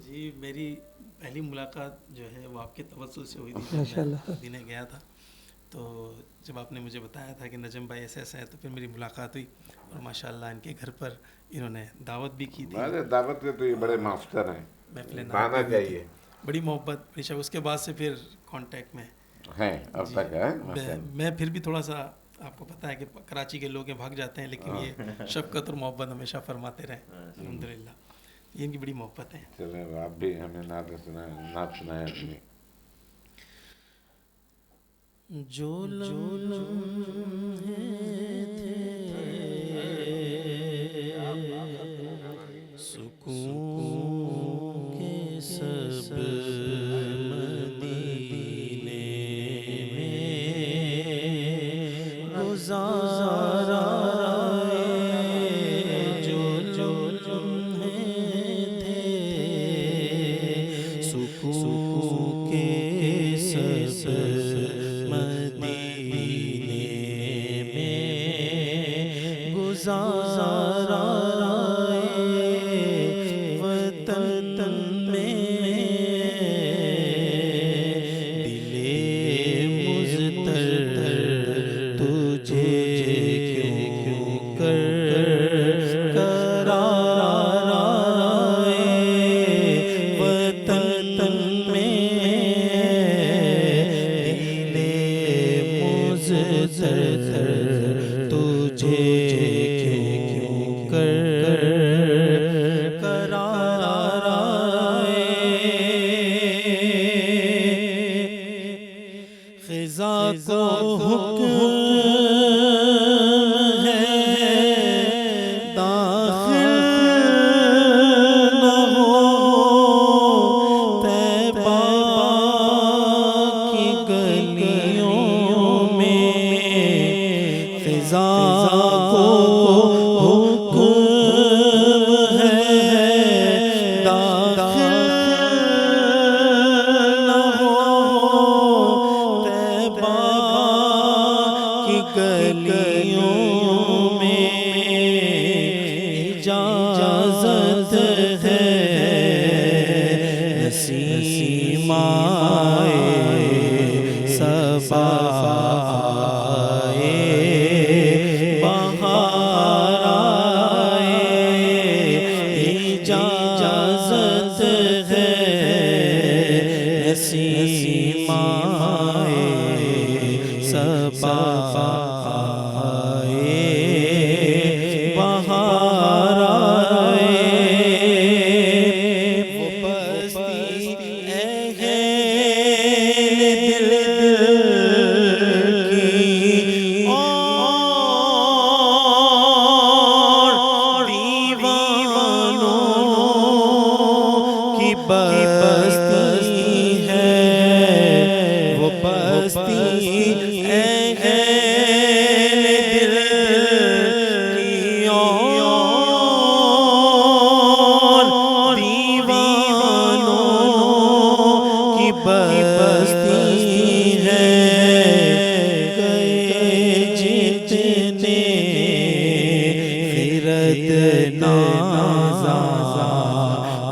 جی میری پہلی ملاقات جو ہے وہ آپ کے توسل سے ہوئی تھی. ماشاءاللہ مدینے گیا تھا تو جب آپ نے مجھے بتایا تھا کہ نجم بھائی ایسے ایسے ہیں تو پھر میری ملاقات ہوئی اور ماشاءاللہ ان کے گھر پر انہوں نے دعوت بھی کی تھی. دعوت کے تو یہ بڑے ماسٹر ہیں, محفل چاہیے, بڑی محبت. بے شک اس کے بعد سے پھر کانٹیکٹ میں ہیں اب تک ہے. میں پھر بھی تھوڑا سا آپ کو پتہ ہے کہ کراچی کے لوگ بھاگ جاتے ہیں لیکن یہ شفقت اور محبت ہمیشہ فرماتے رہے الحمدللہ. یہ ان کی بڑی محبت ہے. چلیں آپ بھی ہمیں نعت سنائیں اپنی. جو لمحے تھے سکون کے سب مدینے میں گزارا, جو لمحے تھے سکون کے سب گزارا وطن میں دل مضطر تجھے کیوں کرارا وطن میں دل مضطر تجھے صبا آئے نازا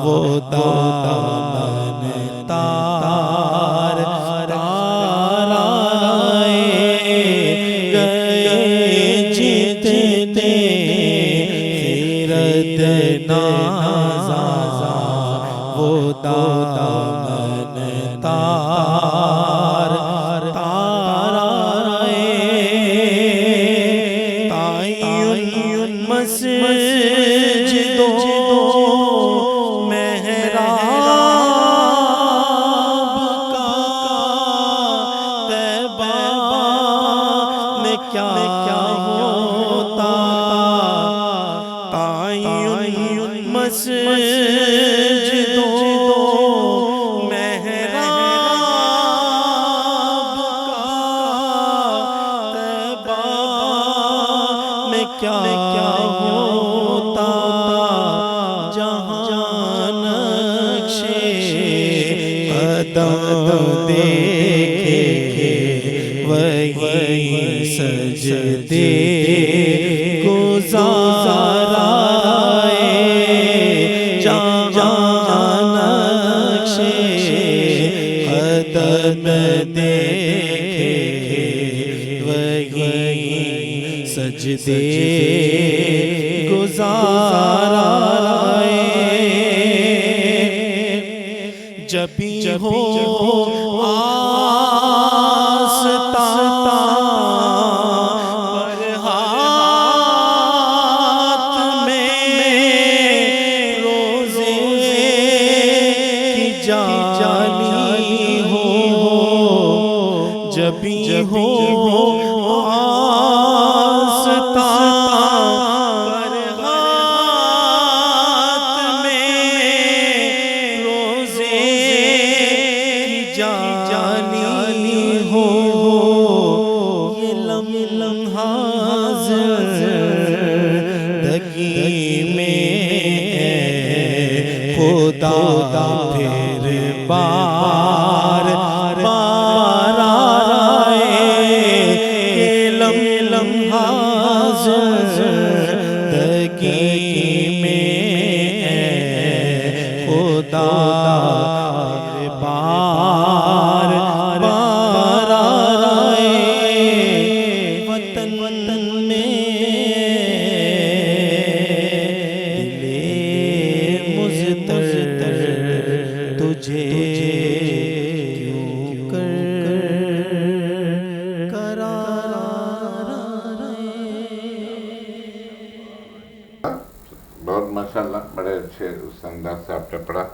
وہ دامن تار تارائے گئے جتنے خیرت نازا وہ دامن تار تارائے تعین مسجدوں محراب کا طیبہ میں کیا ہوتا تعین مسجدوں محراب کا طیبہ میں کیا ہوتا جہاں نقشے قدم دیکھے وہی سجدے گزارائے جہاں نقشے قدم دیکھے وہی سجدے گزارائے جب بھی ہو پر ہاتھ میں روزے کی جالی ہو جب بھی ہو پر ہاتھ میں روزے کی جالی ہو یہ لمحہ زندگی میں خدا پھر بار بار آئے یہ لمحہ زندگی میں خدا پھر بار بار آئے وطن میں دل مضطر تجھے کیوں قرار بہت ماشاءاللہ بڑے اچھے اس انداز سے آپ نے پڑھا.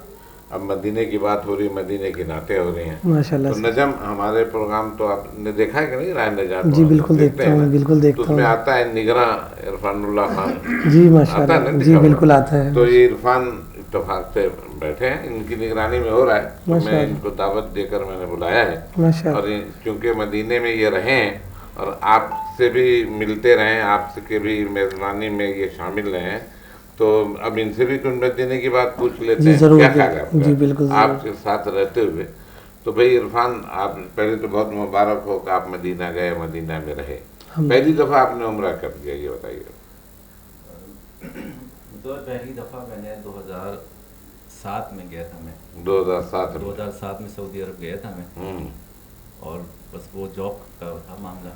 اب مدینے کی بات ہو رہی، مدینے کی نعتیں ہو رہی ہیں. ماشاءاللہ تو نجم ہمارے پروگرام تو آپ نے دیکھا ہے کہ نہیں؟ رائے نجات جی بالکل دیکھتا ہوں، بالکل تو دیکھتا اس میں ہوں. آتا ہے نگراں عرفان اللہ خان. جی آتا ہے ماشاءاللہ، نا جی لکھا ہوا؟ بالکل آتا ہے. تو یہ عرفان اتفاق سے بیٹھے ہیں، ان کی نگرانی میں ہو رہا ہے. تو میں ان کو دعوت دے کر میں نے بلایا ہے. ماشاءاللہ. اور چونکہ مدینے میں یہ رہے ہیں اور آپ سے بھی ملتے رہے ہیں، آپ سے کے بھی میزبانی میں یہ شامل رہے ہیں، تو اب ان سے بھی کچھ مدینے کی بات پوچھ لیتے جی ہیں. ضرور، کیا خیال ہے آپ کا؟ جی بالکل ضرور. آپ کے ساتھ رہتے ہوئے تو بھائی عرفان، آپ پہلے تو بہت مبارک ہو کہ آپ مدینہ گئے، مدینہ میں رہے. پہلی دفعہ آپ نے عمرہ کب کیا یہ بتائیے. پہلی دفعہ میں نے 2007 میں گیا تھا. میں 2007 میں سعودی عرب گیا تھا میں. اور بس وہ جاب کا تھا معاملہ،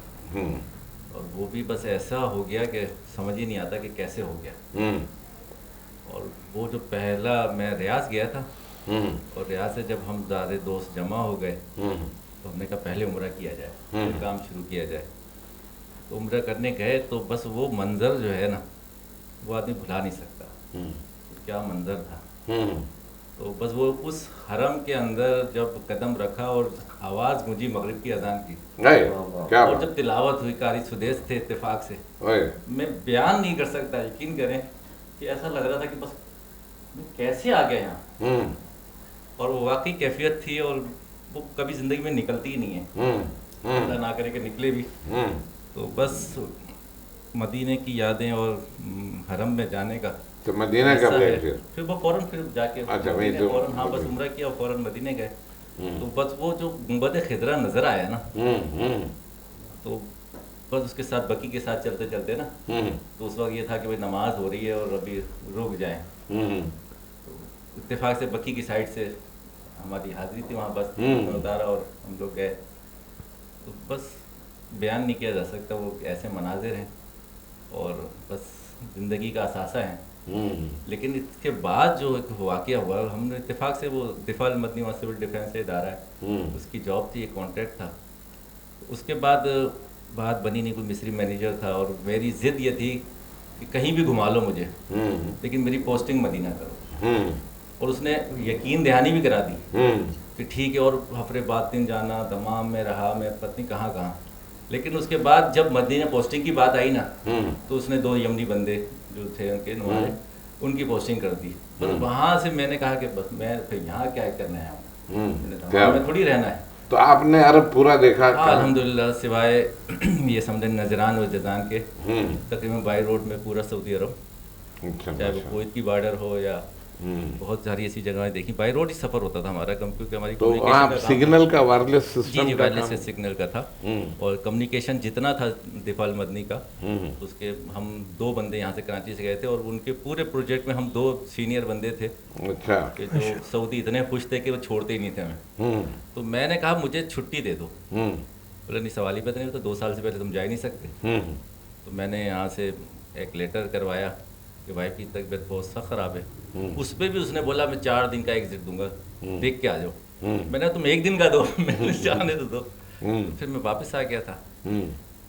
اور وہ بھی بس ایسا ہو گیا کہ سمجھ ہی نہیں آتا کہ کیسے ہو گیا. اور وہ جو پہلا میں ریاض گیا تھا، اور ریاض سے جب ہم زیادہ دوست جمع ہو گئے تو ہم نے کہا پہلے عمرہ کیا جائے، پھر کام شروع کیا جائے. تو عمرہ کرنے گئے تو بس وہ منظر جو ہے نا وہ آدمی بھلا نہیں سکتا. کیا منظر تھا. تو بس وہ اس حرم کے اندر جب قدم رکھا اور آواز گونجی مغرب کی اذان کی، اور جب تلاوت ہوئی قاری سدیس تھے اتفاق سے، میں بیان نہیں کر سکتا. یقین کریں کہ ایسا لگ رہا تھا کہ بس میں کیسے آ گیا یہاں. اور وہ واقعی کیفیت تھی، اور وہ کبھی زندگی میں نکلتی ہی نہیں ہے. اللہ نہ کرے کہ نکلے بھی. تو بس مدینے کی یادیں اور حرم میں جانے کا. تو مدینہ کب گئے پھر وہ فوراً پھر جا کے فوراً ہاں بس عمرہ کیا اور فوراً مدینے گئے. تو بس وہ جو گنبد خضرا نظر آیا نا، تو بس اس کے ساتھ بکی کے ساتھ چلتے چلتے نا، تو اس وقت یہ تھا کہ بھائی نماز ہو رہی ہے اور ابھی رک جائیں، تو اتفاق سے بکی کی سائڈ سے ہماری حاضری تھی وہاں، بس میں اتارا اور ہم لوگ گئے. تو بس بیان نہیں کیا جا سکتا، وہ ایسے مناظر ہیں اور بس زندگی کا اثاثہ ہیں. لیکن اس کے بعد جو ایک واقعہ ہوا، ہم نے اتفاق سے وہ دفاع المدنی وہاں سول ڈیفینس ادارہ ہے، اس کی جاب تھی، ایک کانٹریکٹ تھا. اس کے بعد بات بنی نہیں، کوئی مصری مینیجر تھا اور میری ضد یہ تھی کہ کہیں بھی گھما لو مجھے لیکن میری پوسٹنگ مدینہ کرو. اور اس نے یقین دہانی بھی کرا دی کہ ٹھیک ہے، اور حفر باطن جانا، دمام میں رہا، میں پتہ نہیں کہاں کہاں. لیکن اس کے بعد جب مدینہ پوسٹنگ کی بات آئی نا، تو اس نے 2 یمنی بندے جو تھے ان کے نمائندے، ان کی پوسٹنگ کر دی. بس وہاں سے میں نے کہا کہ بس میں پھر یہاں کیا کرنا ہے، میں تھوڑی رہنا ہے. تو آپ نے عرب پورا دیکھا؟ الحمدللہ سوائے یہ سمجھیں نجران و جدان کے تقریباً بائی روڈ میں پورا سعودی عرب، چاہے وہ کویت کی بارڈر ہو یا بہت ساری ایسی جگہیں دیکھی. بائی روڈ ہی سفر ہوتا تھا ہمارا، کیونکہ ہماری تو آپ سگنل کا وائرلیس سسٹم؟ جی وائرلیس سگنل کا تھا، اور کمیونیکیشن جتنا تھا دفاع المدنی کا، اس کے ہم 2 بندے یہاں سے کراچی سے گئے تھے، اور ان کے پورے پروجیکٹ میں ہم 2 سینئر بندے تھے. اچھا. کہ جو سعودی اتنے خوش تھے کہ وہ چھوڑتے ہی نہیں تھے ہمیں. تو میں نے کہا مجھے چھٹی دے دو. بولے نہیں سوال ہی پتہ نہیں، تو 2 سال سے پہلے تم جا ہی نہیں سکتے. تو میں نے یہاں سے ایک لیٹر کروایا کہ وائف کی طبیعت بہت سخت خراب ہے. اس پہ بھی اس نے بولا میں 4 دن کا ایگزٹ دوں گا، دیکھ کے آ جاؤ. میں نے تم 1 دن کا دو، میں نے جانے تو دو. پھر میں واپس آ گیا تھا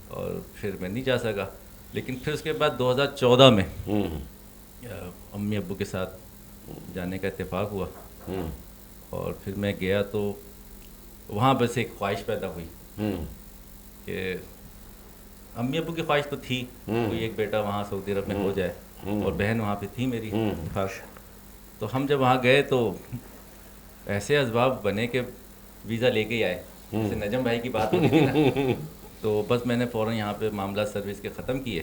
اور پھر میں نہیں جا سکا. لیکن پھر اس کے بعد 2014 میں امی ابو کے ساتھ جانے کا اتفاق ہوا، اور پھر میں گیا تو وہاں بس ایک خواہش پیدا ہوئی کہ امی ابو کی خواہش تو تھی کوئی ایک بیٹا وہاں سعودی عرب میں ہو جائے، اور بہن وہاں پہ تھی میری اتفاق. تو ہم جب وہاں گئے تو ایسے اسباب بنے کہ ویزا لے کے ہی آئے. جیسے نجم بھائی کی بات ہوتی تھی نا، تو بس میں نے فوراً یہاں پہ معاملات سروس کے ختم کیے،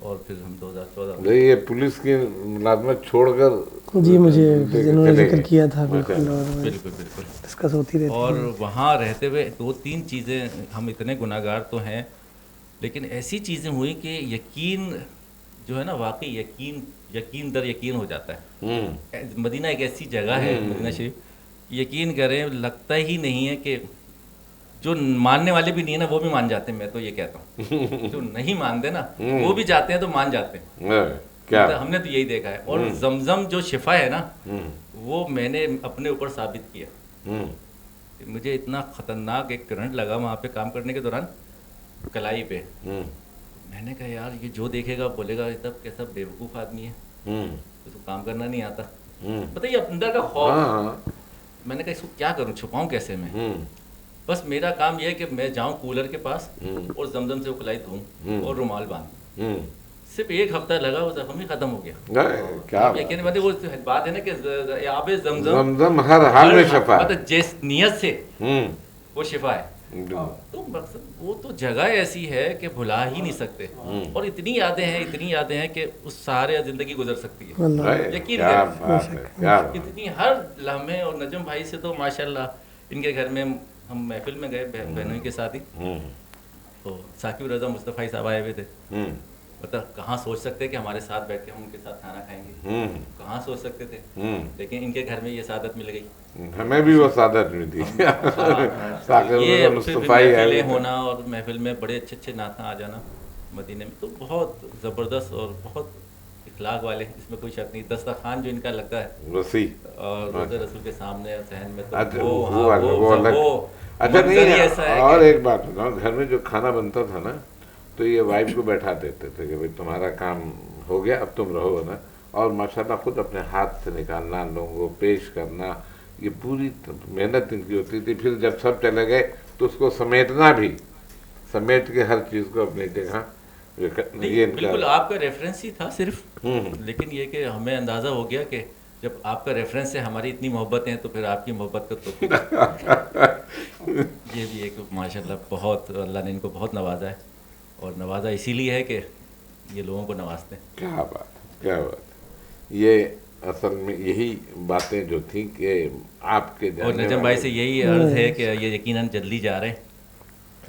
اور پھر ہم 2014 میں یہ پولیس کی ملازمت چھوڑ کر جی مجھے جنہوں نے ذکر کیا تھا بالکل، بالکل ڈسکس ہوتی رہتی. اور وہاں رہتے ہوئے 2-3 چیزیں، ہم اتنے گناہ گار تو ہیں لیکن ایسی چیزیں ہوئی کہ یقین جو ہے نا، واقعی یقین در یقین ہو جاتا ہے. مدینہ ایک ایسی جگہ ہے، مدینہ شریف، یقین کریں لگتا ہی نہیں ہے کہ جو ماننے والے بھی نہیں ہیں نا وہ بھی مان جاتے ہیں. میں تو یہ کہتا ہوں جو نہیں مانتے نا وہ بھی جاتے ہیں تو مان جاتے ہیں. کیا ہم نے تو یہی دیکھا ہے. اور زمزم جو شفا ہے نا، وہ میں نے اپنے اوپر ثابت کیا. مجھے اتنا خطرناک ایک کرنٹ لگا وہاں پہ کام کرنے کے دوران کلائی پہ. میں نے کہا یار یہ جو دیکھے گا بولے گا یہ تب کیسا بیوقوف آدمی ہے، اس کو کام کرنا نہیں آتا. بتائیے اندر کا خوف. میں نے کہا اس کو کیا کروں، چھپاؤں کیسے میں. بس میرا کام یہ ہے کہ میں جاؤں کولر کے پاس اور زمزم سے وہ کلائی دھوں اور رومال باندھوں. صرف 1 ہفتہ لگا، وہ زخم ہی ختم ہو گیا. لیکن مطلب وہ بات ہے نا کہ آب زمزم ہر حال میں شفا، مطلب جس نیت سے وہ شفا ہے. تو وہ تو جگہ ایسی ہے کہ بھلا ہی نہیں سکتے. اور اتنی یادیں ہیں کہ اس سہارے زندگی گزر سکتی ہے. یقین اتنی ہر لمحے. اور نجم بھائی سے تو ماشاءاللہ ان کے گھر میں ہم محفل میں گئے بہنوں کے ساتھ ہی، تو ثاقب رضا مصطفی صاحب آئے ہوئے تھے. مطلب کہاں سوچ سکتے کہ ہمارے ساتھ بیٹھ کے ہم ان کے ساتھ کھانا کھائیں گے، کہاں سوچ سکتے تھے. لیکن ان کے گھر میں یہ سعادت مل گئی. ہمیں بھی وہ سعادت ملی. یہ محفلیں ہونا اور محفل میں بڑے اچھے نعتیں آ جانا مدینے میں، تو بہت زبردست اور بہت اخلاق والے، اس میں کوئی شک نہیں. دسترخوان جو ان کا لگتا ہے وسیع، اور روزہ رسول کے سامنے صحن میں، تو اچھا نہیں. اور ایک بات بتاؤں، گھر میں جو کھانا بنتا تھا نا تو یہ وائف کو بیٹھا دیتے تھے کہ بھائی تمہارا کام ہو گیا اب تم رہو نا. اور ماشاءاللہ خود اپنے ہاتھ سے نکالنا، لوگوں کو پیش کرنا، یہ پوری محنت ان کی ہوتی تھی. پھر جب سب چلے گئے تو اس کو سمیٹنا بھی، سمیٹ کے ہر چیز کو اپنی جگہ. بالکل آپ کا ریفرنس ہی تھا صرف. لیکن یہ کہ ہمیں اندازہ ہو گیا کہ جب آپ کا ریفرنس ہے ہماری اتنی محبت ہے تو پھر آپ کی محبت کا تو یہ بھی ایک ماشاءاللہ بہت اللہ نے ان کو بہت نوازا ہے. اور نوازا اسی لیے ہے کہ یہ لوگوں کو نوازتے ہیں. کیا بات، کیا بات. یہ اصل میں یہی باتیں جو تھیں کہ آپ کے اور نجم بھائی سے یہی عرض ہے کہ یہ یقیناً جلدی جا رہے ہیں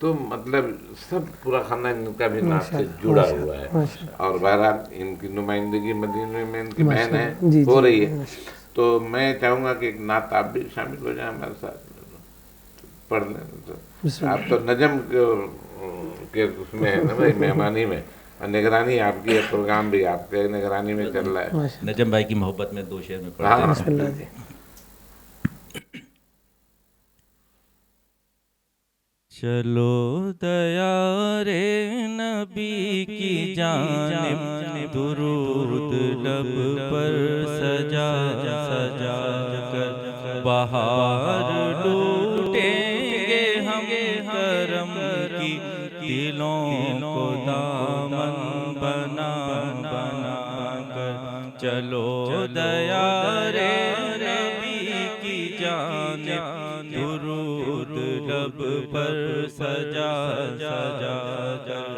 تو مطلب سب پورا خاندان ان کا بھی نعت سے جڑا ہوا ہے، اور بہرحال ان کی نمائندگی مدینے میں ان کی بہن ہے ہو رہی ہے، تو میں چاہوں گا کہ ایک نعت آپ بھی شامل ہو جائیں ہمارے ساتھ پڑھ لیں. آپ تو نجم کے اس میں ہے نا بھائی، مہمانی میں، نگرانی آپ کی ہے، پروگرام بھی آپ کے نگرانی میں چل رہا ہے. نجم بھائی کی محبت میں 2 شعر میں پڑھتے ہیں. بسم اللہ جی. چلو دیار نبی کی جانب درود لب پر سجا سجا کر بہار لوٹیں گے ہم کرم کی دلوں کو دامن بنا بنا کر. چلو دیار نبی کی جانب درود لب پر سجا سجا کر.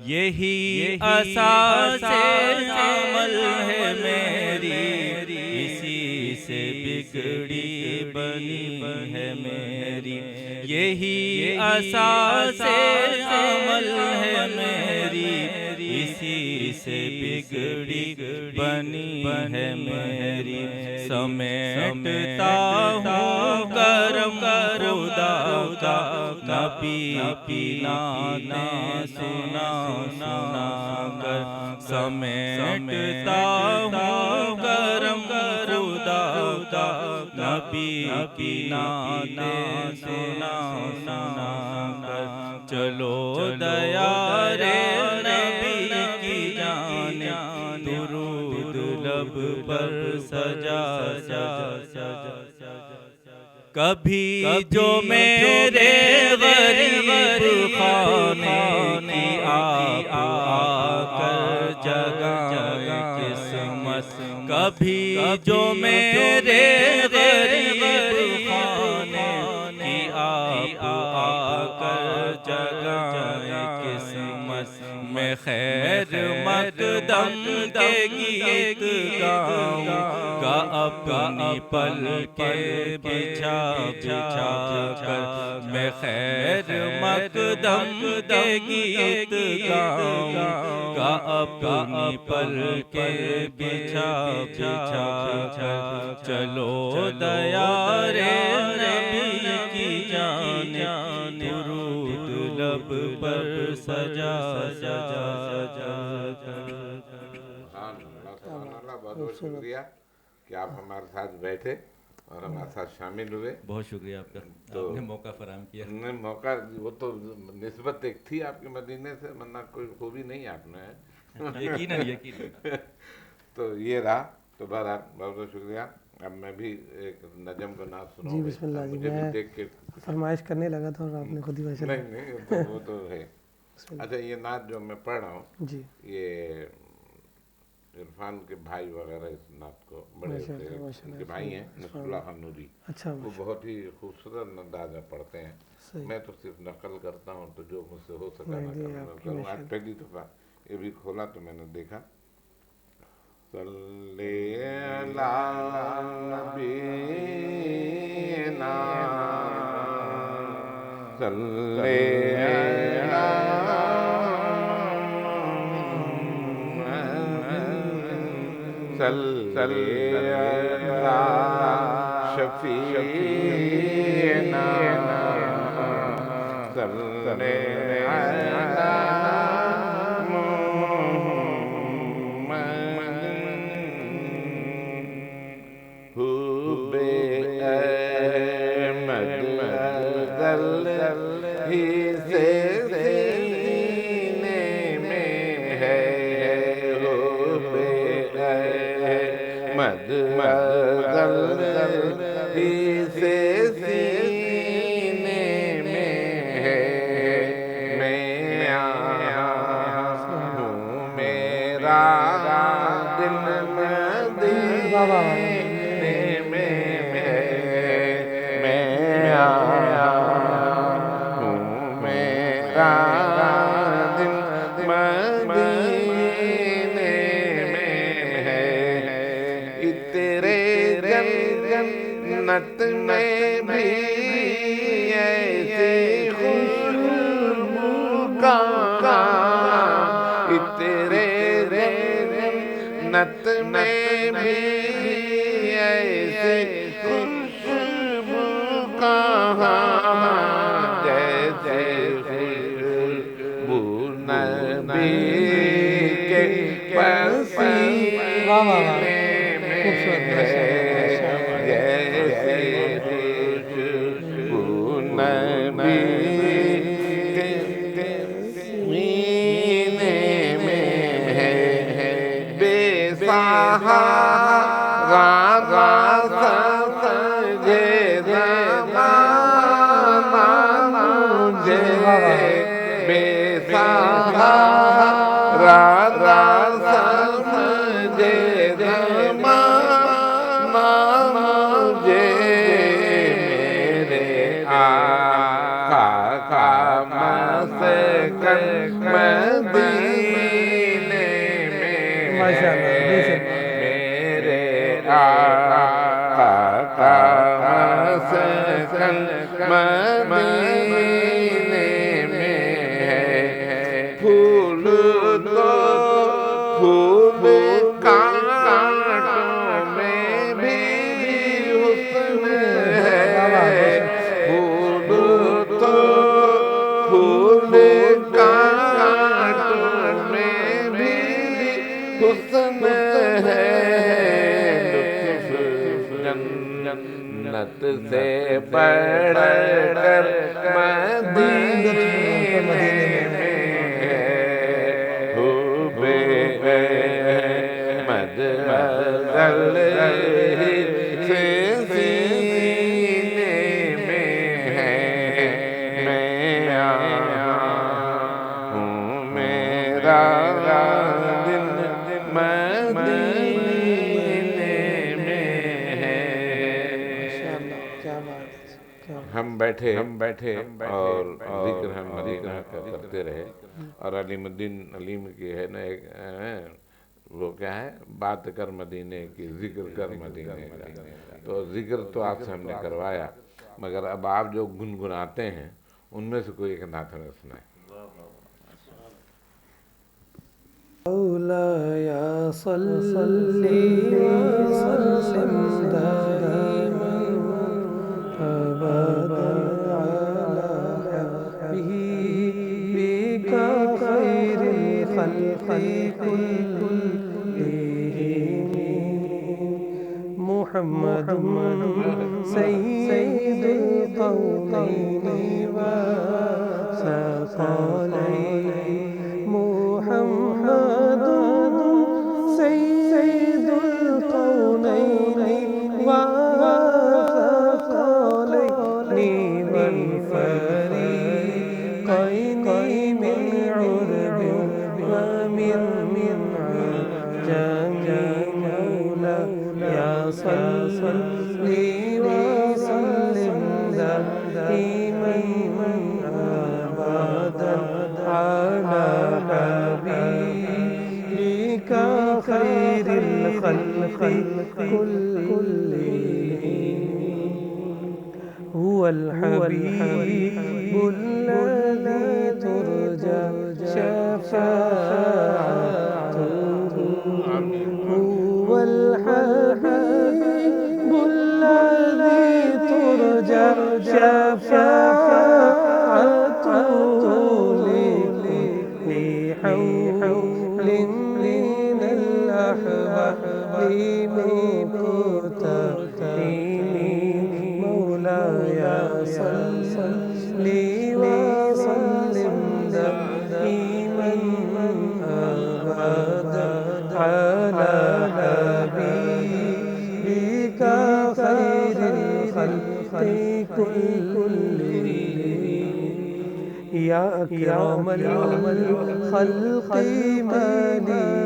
یہی اساس عمل ہے میری، اسی سے بگڑی بنی ہے میری. یہی اساس عمل ہے میری، اسی سے بگڑی بنی ہے میری. سمیٹتا ہوں کرم خدا کا نبی کی نعتیں سنا سنا کر. سمیٹتا ہوں کرم خدا کا نبی کی نعتیں سنا سنا کر. چلو دیار نبی کی جانب درود لب پر سجا سجا. کبھی جو میرے غریب خانے کی آپ آ کر جگائے قسمت، کبھی جو میرے غریب خانے کی آپ آ کر جگائے قسمت، میں خیر مقدم کے گیت گاؤں گا اپنی پل کے بچھا بچھا کر. میں خیر مقدم کے گیت گاؤں گا اپنی پل کے بچھا بچھا کر. چلو دیار نبی کی جانب درود لب پر سجا سجا کر. بہت بہت شکریہ کہ آپ ہمارے ساتھ بیٹھے اور ہمارے ساتھ شامل ہوئے. بہت شکریہ آپ کا، آپ نے موقع فراہم کیا. موقع وہ تو نسبت ایک تھی آپ کے مدینے سے، ورنہ کوئی خوبی نہیں آپ نے. یقیناً یقیناً. تو یہ رہا. تو بہرحال بہت بہت شکریہ. اب میں بھی ایک نجم کو نعت سناؤں. جی بسم اللہ جی. میں دیکھ کے فرمائش کرنے لگا تھا اور آپ نے خود ہی ویسے. نہیں وہ تو ہے. اچھا یہ نعت جو میں پڑھ رہا ہوں جی، یہ عرفان کے بھائی وغیرہ اس نعت کو بڑے ان کے بھائی ہیں، نصر اللہ خان نوری. اچھا وہ بہت ہی خوبصورت انداز میں پڑھتے ہیں. میں تو صرف نقل کرتا ہوں، تو جو مجھ سے ہو سکا نقل کروں. آج پہلی دفعہ یہ بھی کھولا تو میں نے دیکھا. صلی علی نبینا صلی صلی علی شفیعنا صلی علی محمد حب احمد دل ہی سے سینے میں ہے. مد دل ہی سے سینے میں ہے. میں آیا ہوں میرا دل مدینے میں ہے. میں آیا ہوں میرا دل مدینے میں ہے. تیرے جنت میں بھی ایسی تیرے جنت میں بھی ایسی خوشبو کہاں جیسے خوشبو نبی کے پسینے میں جیسے خوشبو نبی کے سینے میں ہے بے سہارا سمجھے زمانہ مجھے بے سہارا سمجھے زمانہ مجھے میرے آقا کا مسکن مدینے میں میرے آقا کا مسکن مدینے میں ہے پھول تو پھول کانٹوں میں بھی حسن ہے پھول تو پھول کانٹوں میں بھی حسن ہے لطف جنت سے بڑھ کر مدینے میں ہے حب احمد ازل سے سینے میں ہے میں آیا ہوں میرا دل مدینے میں ہے ہم بیٹھے اور ذکر ہم مدینہ کا کرتے رہے اور علیم الدین علیم کی ہے نا ایک وہ کیا ہے بات کر مدینے کی ذکر کر مدینے کا تو ذکر تو آپ سے ہم نے کروایا مگر اب آپ جو گنگناتے ہیں ان میں سے کوئی ایک نعت ہمیں سنائیں مولاي صل وسلم دائما أبدا على حبيبك خير الخلق كلهم محمد سيد القولين وثقلين محمد سيد الكونين وثقلين والفريقين من عرب ومن عجم مولاي صل وسلم دائما أبدا على حبيبك خير الخلق كلهم هو الحبيب الذي ترجى شفاعته هو الحبيب الذي ترجى شفاعته لحول من الأحباب مقتحم مولاي صل وسلم دائما أبدا على حبيبك خير الخلق كلهم يا أكرم الخلق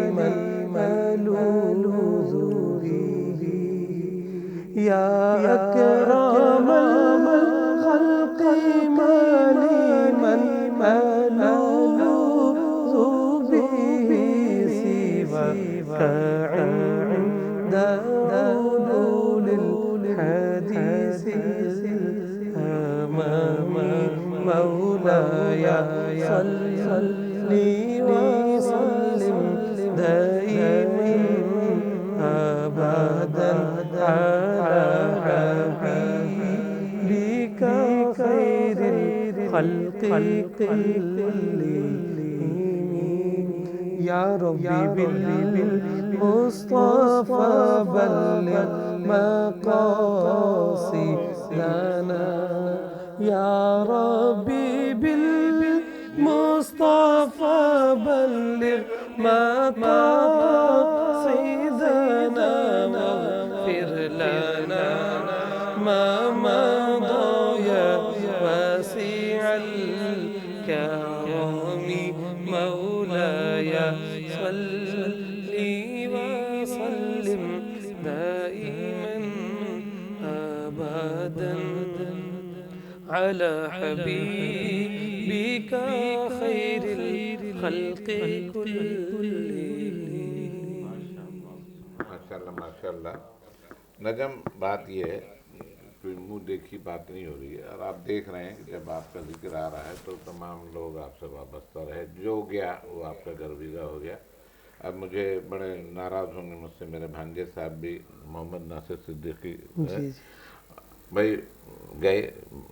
من ملوذه يا أكرم الخلق من ملوذ به سواك عند أولو الحديث الأمام مولاي صل وسلم یا ربی بالمصطفى بلغ مقاصدنا یا ربی بالمصطفى بلغ مقاصدنا واغفر لنا ما مضى يا واسع الكرم مولاي صل وسلم دائما ابدا على حبيبك خير الخلق كلهم. ماشاءاللہ. نجم بات یہ ہے کوئی منہ دیکھی بات نہیں ہو رہی ہے، اور آپ دیکھ رہے ہیں کہ جب آپ کا ذکر آ رہا ہے تو تمام لوگ آپ سے وابستہ رہے. جو گیا وہ آپ کا گرویدہ ہو گیا. اب مجھے بڑے ناراض ہوں گے مجھ سے میرے بھانجے صاحب بھی، محمد ناصر صدیقی بھائی گئے،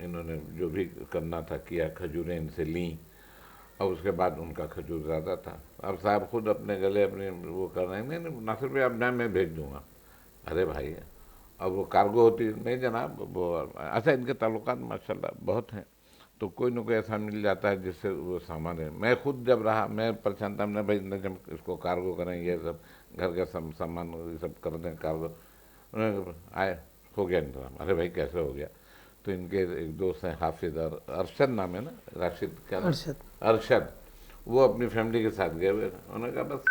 انہوں نے جو بھی کرنا تھا کیا، کھجوریں ان سے لیں، اور اس کے بعد ان کا کھجور زیادہ تھا. اب صاحب خود اپنے گلے اپنے وہ کر رہے ہیں، نہیں ناصر بھائی اب میں بھیج دوں گا. ارے بھائی اب وہ کارگو ہوتی نہیں جناب، وہ ایسا ان کے تعلقات ماشاءاللہ بہت ہیں، تو کوئی نہ کوئی ایسا مل جاتا ہے جس سے وہ سامان ہے. میں خود جب رہا میں پریشان تھا، ہم نے بھائی نجم اس کو کارگو کریں، یہ سب گھر کا سامان یہ سب کر دیں کارگو. انہوں نے آئے ہو گیا انتظام. ارے بھائی کیسے ہو گیا؟ تو ان کے ایک دوست ہیں حافظ اور ارشد نام ہے نا، راشد کیا ارشد، وہ اپنی فیملی کے ساتھ گئے ہوئے تھے. انہوں نے کہا بس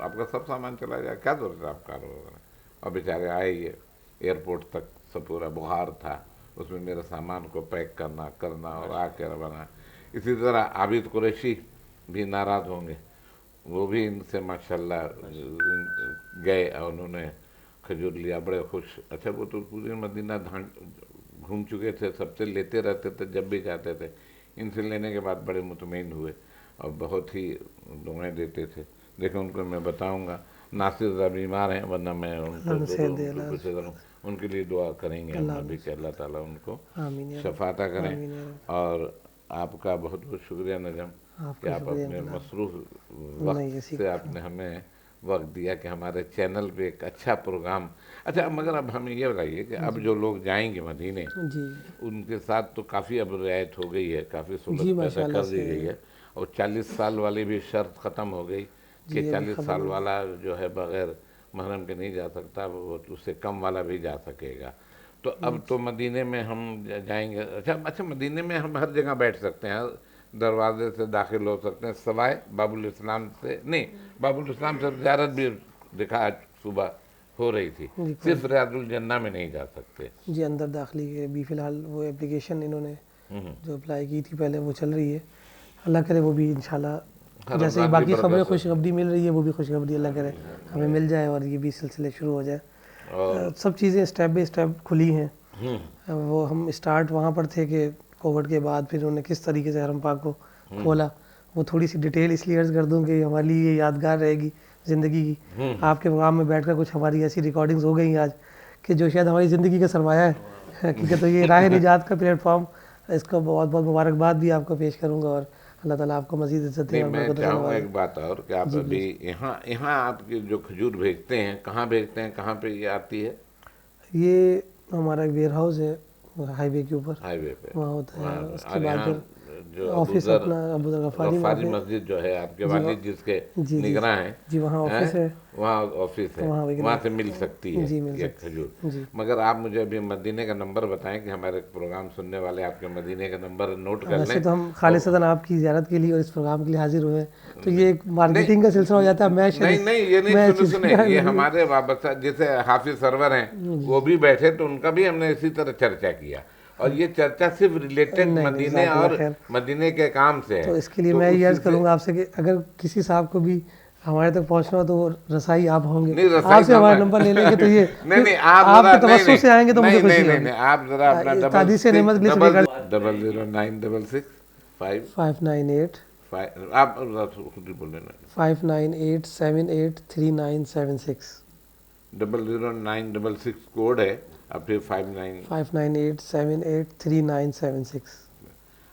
آپ کا سب سامان چلا گیا، کیا ضرورت ہے آپ کارگو کریں. اور بیچارے آئے یہ ایئرپورٹ تک سب پورا بخار تھا، اس میں میرے سامان کو پیک کرنا اور آ کے بنا. اسی طرح عابد قریشی بھی ناراض ہوں گے، وہ بھی ان سے ماشاءاللہ گئے اور انہوں نے کھجور لیا، بڑے خوش. اچھا وہ تو پوری مدینہ گھوم چکے تھے، سب سے لیتے رہتے تھے جب بھی جاتے تھے. ان سے لینے کے بعد بڑے مطمئن ہوئے اور بہت ہی دعائیں دیتے تھے. دیکھیں ان کو میں بتاؤں گا، ناصر ذرا بیمار ہیں ورنہ میں ان کو ان کے لیے دعا کریں گے ہم بھی کہ اللہ تعالیٰ ان کو شفا عطا کریں. اور آپ کا بہت بہت شکریہ نجم کہ آپ اپنے مصروف وقت سے آپ نے ہمیں وقت دیا کہ ہمارے چینل پہ ایک اچھا پروگرام. اچھا مگر اب ہمیں یہ بتائیے کہ اب جو لوگ جائیں گے مدینے ان کے ساتھ تو کافی اب رعایت ہو گئی ہے، کافی سہولت پیدا کر دی گئی ہے، اور 40 سال والی بھی شرط ختم ہو گئی کہ 40 سال والا جو ہے بغیر محرم کے نہیں جا سکتا، وہ اس سے کم والا بھی جا سکے گا. تو اب تو مدینے میں ہم جائیں گے. اچھا مدینے میں ہم ہر جگہ بیٹھ سکتے ہیں، دروازے سے داخل ہو سکتے ہیں سوائے باب الاسلام سے نہیں. باب الاسلام سے زیارت بھی دکھا صبح ہو رہی تھی، صرف ریاض الجنہ میں نہیں جا سکتے. جی اندر داخلی کے بھی فی الحال وہ اپلیکیشن انہوں نے جو اپلائی کی تھی پہلے وہ چل رہی ہے. اللہ کرے وہ بھی انشاءاللہ جیسے باقی خبریں خوشخبری مل رہی ہے وہ بھی خوشخبری اللہ کرے ہمیں مل جائے اور یہ بھی سلسلے شروع ہو جائے. سب چیزیں اسٹیپ بائی اسٹیپ کھلی ہیں. وہ ہم اسٹارٹ وہاں پر تھے کہ کووڈ کے بعد پھر انہوں نے کس طریقے سے حرم پاک کو کھولا، وہ تھوڑی سی ڈیٹیل اس لیے عرض کر دوں کہ ہمارے لیے یہ یادگار رہے گی زندگی کی. آپ کے پروگرام میں بیٹھ کر کچھ ہماری ایسی ریکارڈنگز ہو گئی آج کہ جو شاید ہماری زندگی کا سرمایہ ہے. کیونکہ تو یہ راہ نجات کا پلیٹ فارم، اس کو بہت بہت مبارکباد بھی آپ کو پیش کروں گا، اور اللہ تعالیٰ آپ کو مزید عزت دے. میں چاہوں گا ایک بات اور کہ آپ ابھی یہاں آپ کی جو کھجور بھیجتے ہیں کہاں بھیجتے ہیں، کہاں پہ یہ آتی ہے؟ یہ ہمارا ایک ویئر ہاؤس ہے ہائی وے کے اوپر، ہائی وے پہ وہاں ہوتا ہے. اس کے اور بعد یہاں پھر جو آفس اپنا ابو ذر غفاری مسجد جو ہے آپ کے والد جس کے نگراں ہیں، جی وہاں آفس ہے، وہاں آفس ہے، وہاں سے مل سکتی ہے یہ کھجور. مگر آپ مجھے ابھی مدینے کا نمبر بتائیں کہ ہمارے پروگرام سننے والے آپ کے مدینے کا نمبر نوٹ کر لیں. ویسے تو ہم خالصتاً آپ کی زیارت کے لیے اور اس پروگرام کے لیے حاضر ہوئے ہیں، تو یہ ایک مارکیٹنگ کا سلسلہ ہو جاتا ہے. نہیں یہ نہیں سنیں یہ ہمارے وابستہ جیسے حافظ سرور ہیں وہ بھی بیٹھے تو ان کا بھی ہم نے اسی طرح چرچا کیا، اور یہ چرچا صرف ریلیٹڈ مدینے اور مدینے کے کام سے ہے. تو اس کے لیے میں یہ عرض کروں گا آپ سے کہ اگر کسی صاحب کو بھی ہمارے تک پہنچنا ہو تو رسائی آپ ہوں گے، آپ سے ہمارا نمبر لے لیں گے تو یہ آپ کے توسط سے آئیں گے تو مجھے خوشی ہوگی. آپ ذرا اپنا 00966 آپ خود ہی بولیں 59878396 00966 کوڈ ہے، اب پھر 59 59878396.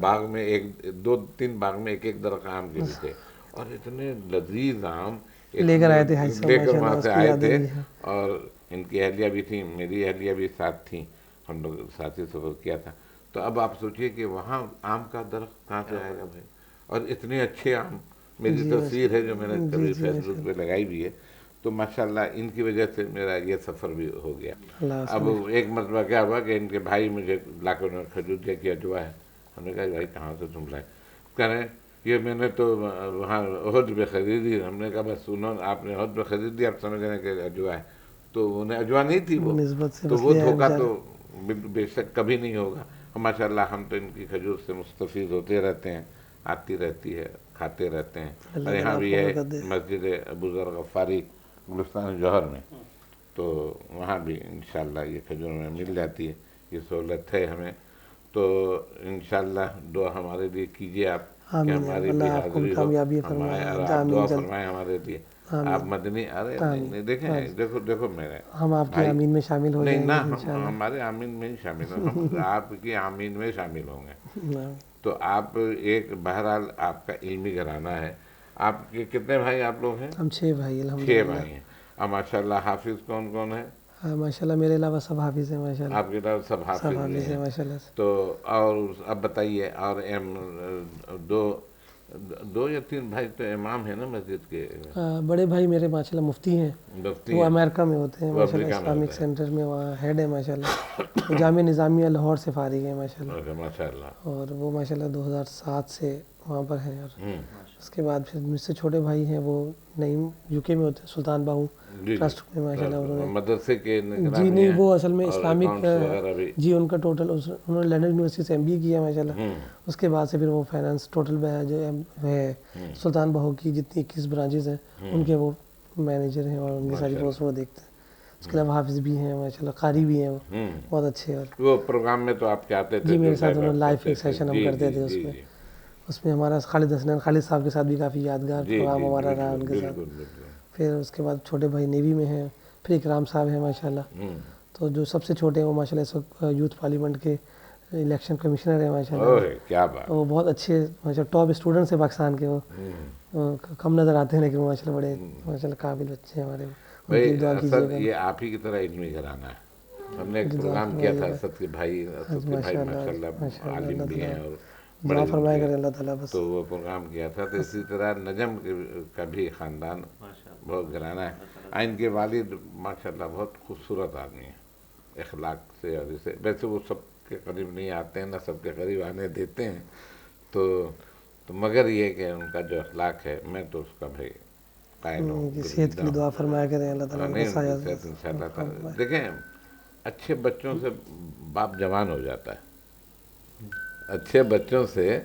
باغ میں ایک دو تین باغ میں ایک درخت آم کے بھی تھے اور اتنے لذیذ آم لے کر آئے تھے حج صاحب لے کر ماشاء وہاں اللہ، سے اس کی آئے یادیں تھے بھی ہیں۔ اور ان کی اہلیہ بھی تھیں، میری اہلیہ بھی ساتھ تھیں، ہم لوگ ساتھ ہی سفر کیا تھا۔ تو اب آپ سوچئے کہ وہاں آم کا درخت کہاں سے آئے گا بھائی، اور اتنے اچھے آم، میری تصویر ہے جو میں نے کبھی فیس بک پہ لگائی بھی ہے۔ تو ماشاءاللہ ان کی وجہ سے میرا یہ سفر بھی ہو گیا۔ اب ایک مرتبہ کیا ہوا کہ ان کے بھائی مجھے لا کے انہوں نے کھجور دیا کہ اجوا ہے، ہم نے کہا بھائی کہاں سے تم لائے، کہہ رہے ہیں یہ میں نے تو وہاں احد پہ خریدی۔ ہم نے کہا بس سنو آپ نے احد پہ خریدی، آپ سمجھ رہے ہیں کہ اجوا ہے، تو انہیں اجوا نہیں تھی وہ، نسبت سے تو بس وہ لے آئے دھوکہ بیچارے۔ تو بے شک کبھی نہیں ہوگا۔ ماشاءاللہ ہم تو ان کی کھجور سے مستفید ہوتے رہتے ہیں، آتی رہتی ہے، کھاتے رہتے ہیں۔ اور یہاں بھی ہے مسجد ابو ذر غفاری گلستان جوہر میں، تو وہاں بھی انشاءاللہ یہ کھجور میں مل جاتی ہے، یہ سہولت ہے ہمیں۔ تو انشاءاللہ دعا ہمارے لیے کیجیے آپ کہ ہماری بھی حاضری ہو، ہمارے آپ دعا فرمائیں ہمارے لیے۔ آپ مدنی ارے نہیں دیکھیں، دیکھو میرے ہم آپ کے آمین میں شامل ہو نہیں جائیں نہ گے ہم ہمارے آمین میں ہی شامل ہوں، ہم آپ کی آمین میں شامل ہوں گے۔ تو آپ ایک بہرحال آپ کا علمی گھرانہ ہے۔ آپ کے کتنے بھائی آپ لوگ ہیں؟ ہم 6 بھائی 6 الحمدللہ۔ بھائی ہیں۔ اور ماشاءاللہ حافظ کون کون ہے؟ ماشاء اللہ میرے علاوہ سب حافظ ہیں ماشاء اللہ، آپ کے طرف سب حافظ بھی ہیں ہیں۔ ماشاء اللہ سے۔ تو اور اب بتائیے، اور دو یا 3 بھائی تو امام ہیں نا مسجد کے؟ بڑے بھائی میرے ماشاء اللہ مفتی ہیں، مفتی وہ ہیں، امریکہ میں ہوتے ہیں وہ ماشاء اللہ، امریکہ میں اسلامک ہوتے ہیں۔ سینٹر میں وہاں ہیڈ ہے ماشاء اللہ، وہ جامعہ نظامیہ لاہور سے فارغ ہیں ماشاء اللہ، ماشاء اللہ۔ اور وہ ماشاء اللہ 2007 سے وہاں پر ہیں۔ اور اس کے بعد پھر مجھ سے چھوٹے بھائی ہیں، وہ نعیم یو کے میں ہوتے ہیں، سلطان باہو ٹرسٹ میں ماشاء اللہ انہوں نے، مدرسے کے جی نہیں وہ اصل میں اور اسلامک accounts وغیرہ بھی۔ جی ان کا ٹوٹل انہوں نے لندن یونیورسٹی سے MBA کیا ماشاء اللہ، اس کے بعد سے پھر وہ فائنانس ٹوٹل جو ہے سلطان باہو کی جتنی 21 برانچز ہیں ان کے وہ مینیجر ہیں، اور ان کی ساری پوسٹ وہ دیکھتے ہیں۔ اس کے علاوہ حافظ بھی ہیں ماشاء اللہ، قاری بھی ہیں، وہ بہت اچھے۔ اور وہ پروگرام میں تو آپ چاہتے تھے جی میرے ساتھ انہوں نے لائف ایک سیشن ہم کرتے تھے اس میں ہمارا خالد حسنین خالد صاحب کے ساتھ بھی کافی یادگار پروگرام ہمارا رہا ان کے ساتھ۔ پھر اس کے بعد چھوٹے بھائی نیوی میں ہیں، پھر اکرام صاحب ہیں ماشاء اللہ، تو جو سب سے چھوٹے ہیں وہ ماشاء اللہ اس وقت یوتھ پارلیمنٹ کے الیکشن کمشنر ہیں ماشاء اللہ، کیا بات، وہ بہت اچھے ماشاء اللہ ٹاپ اسٹوڈنٹس ہیں پاکستان کے، وہ کم نظر آتے ہیں لیکن وہ ماشاء اللہ بڑے ماشاء اللہ قابل بچے ہیں ہمارے، ان کی دعا کیجیے گا۔ یہ آپ ہی کی طرح علمی گھرانہ ہے۔ ہم نے ایک پروگرام کیا تھا اسد کے بھائی ماشاء اللہ عالم بھی ہیں اور دعا فرمائے کرے اللہ تعالیٰ بس۔ تو وہ پروگرام کیا تھا۔ تو اسی طرح نجم کا بھی خاندان بہت گھرانہ ہے۔ ان کے والد ماشاء اللہ بہت خوبصورت آدمی ہیں اخلاق سے، اور اسے ویسے وہ سب کے قریب نہیں آتے ہیں، نہ سب کے قریب آنے دیتے ہیں، تو مگر یہ کہ ان کا جو اخلاق ہے میں تو اس کا بھائی قائل ہوں۔ صحت کی دعا فرمایا کرے اللہ تعالیٰ نہیں ان شاء اللہ تعالیٰ۔ دیکھیں اچھے بچوں سے باپ جوان ہو جاتا ہے، اچھے بچوں سے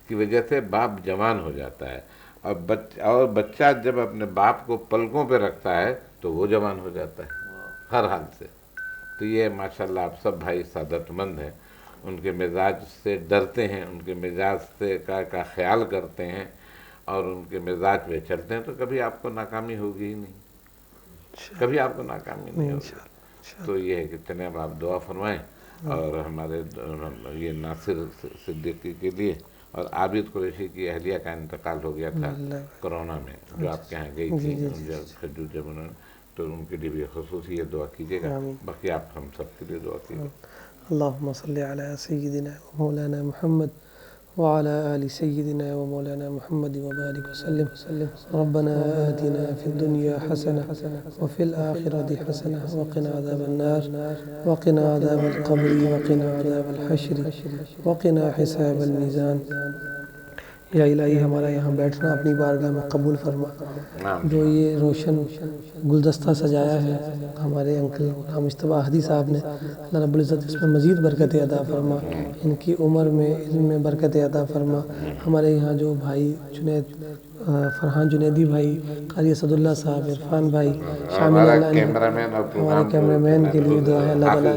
کی وجہ سے باپ جوان ہو جاتا ہے، اور بچہ جب اپنے باپ کو پلکوں پہ رکھتا ہے تو وہ جوان ہو جاتا ہے ہر حال سے۔ تو یہ ماشاءاللہ آپ سب بھائی سعادت مند ہیں، ان کے مزاج سے ڈرتے ہیں، ان کے مزاج سے کا خیال کرتے ہیں اور ان کے مزاج پہ چلتے ہیں، تو کبھی آپ کو ناکامی ہوگی ہی نہیں، کبھی آپ کو ناکامی نہیں ہوگی۔ تو یہ ہے کہ چلیں اب آپ دعا فرمائیں، اور ہمارے یہ ناصر صدیقی کے لیے، اور عابد قریشی کی اہلیہ کا انتقال ہو گیا تھا کرونا میں، جو آپ کے یہاں گئی تھی جب انہوں نے، تو ان کے لیے بھی خصوصی یہ دعا کیجیے گا، باقی آپ ہم سب کے لیے دعا کیجیے گا۔ اللہم صلی علی سیدنا و مولانا محمد وعلى آل سيدنا ومولانا محمد وبارك وسلم. ربنا آتنا في الدنيا حسنة وفي الآخرة حسنة وقنا عذاب النار وقنا عذاب القبر وقنا عذاب الحشر وقنا حساب الميزان. یا الہی ہمارا یہاں بیٹھنا اپنی بارگاہ میں قبول فرما. جو یہ روشن گلدستہ سجایا ہے ہمارے انکل غلام مصطفیٰ احدی صاحب نے، اللہ رب العزت اس میں مزید برکت عطا فرما، ان کی عمر میں علم میں برکت عطا فرما. ہمارے یہاں جو بھائی جنید فرحان جنیدی بھائی، قاری اسد اللہ صاحب، عرفان بھائی شامل، ہمارے کیمرہ مین کے لیے دعا ہے، اللہ تعالیٰ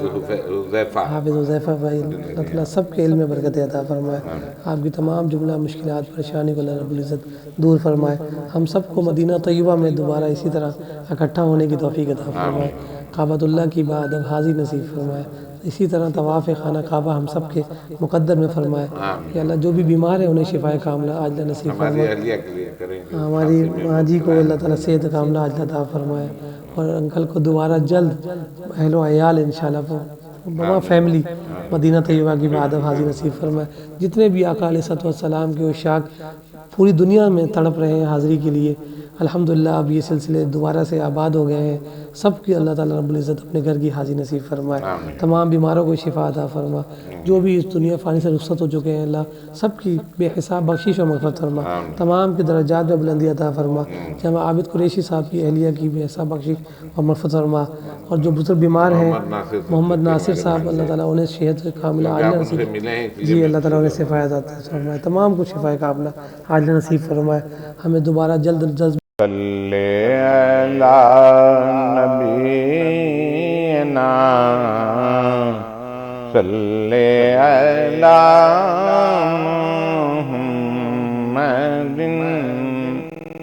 حافظ حذیفہ بھائی، اللہ تعالیٰ سب کے علم میں برکت عطا فرمائے. آپ کی تمام جملہ مشکلات پریشانی کو اللہ رب العزت دور فرمائے. ہم سب کو مدینہ طیبہ میں دوبارہ اسی طرح اکٹھا ہونے کی توفیق عطا فرمائے. کعبۃ اللہ کی بعد اب حاضی نصیب فرمائے. اسی طرح طواف خانہ کعبہ ہم سب کے مقدر میں فرمائے کہ اللہ جو بھی بیمار ہے انہیں شفائے کاملہ عاجلہ نصیب ہماری فرمائے. اہلیہ کے لیے کریں گے. ہماری ماں جی کو اللہ تعالیٰ صحت کاملہ عاجلہ عطا فرمائے اور انکل کو دوبارہ جلد اہل و عیال انشاءاللہ بما فیملی مدینہ طیبہ کی بعد حاضر نصیب فرمائے. جتنے بھی آقا علیہ الصلوۃ والسلام کے عشاق پوری دنیا میں تڑپ رہے ہیں حاضری کے لیے, الحمدللہ اب یہ سلسلے دوبارہ سے آباد ہو گئے ہیں. سب کی اللہ تعالیٰ رب العزت اپنے گھر کی حاضری نصیب فرمائے. تمام بیماروں کو شفا عطا فرما. جو بھی اس دنیا فانی سے رخصت ہو چکے ہیں اللہ سب کی بے حساب بخشش و مغفرت فرما. تمام کے درجات میں بلندی عطا فرما. جناب عابد قریشی صاحب کی اہلیہ کی بے حساب بخشش اور مغفرت فرما. اور جو بزرگ بیمار ہیں محمد ناصر صاحب اللہ تعالیٰ انہیں صحت کاملہ عاجلہ نصیب, جی اللہ تعالیٰ انہیں شفا عطا فرمائے. تمام کو شفا کاملہ عاجلہ نصیب فرمائے. ہمیں دوبارہ جلد جذب صلی علی نبینا صلی علی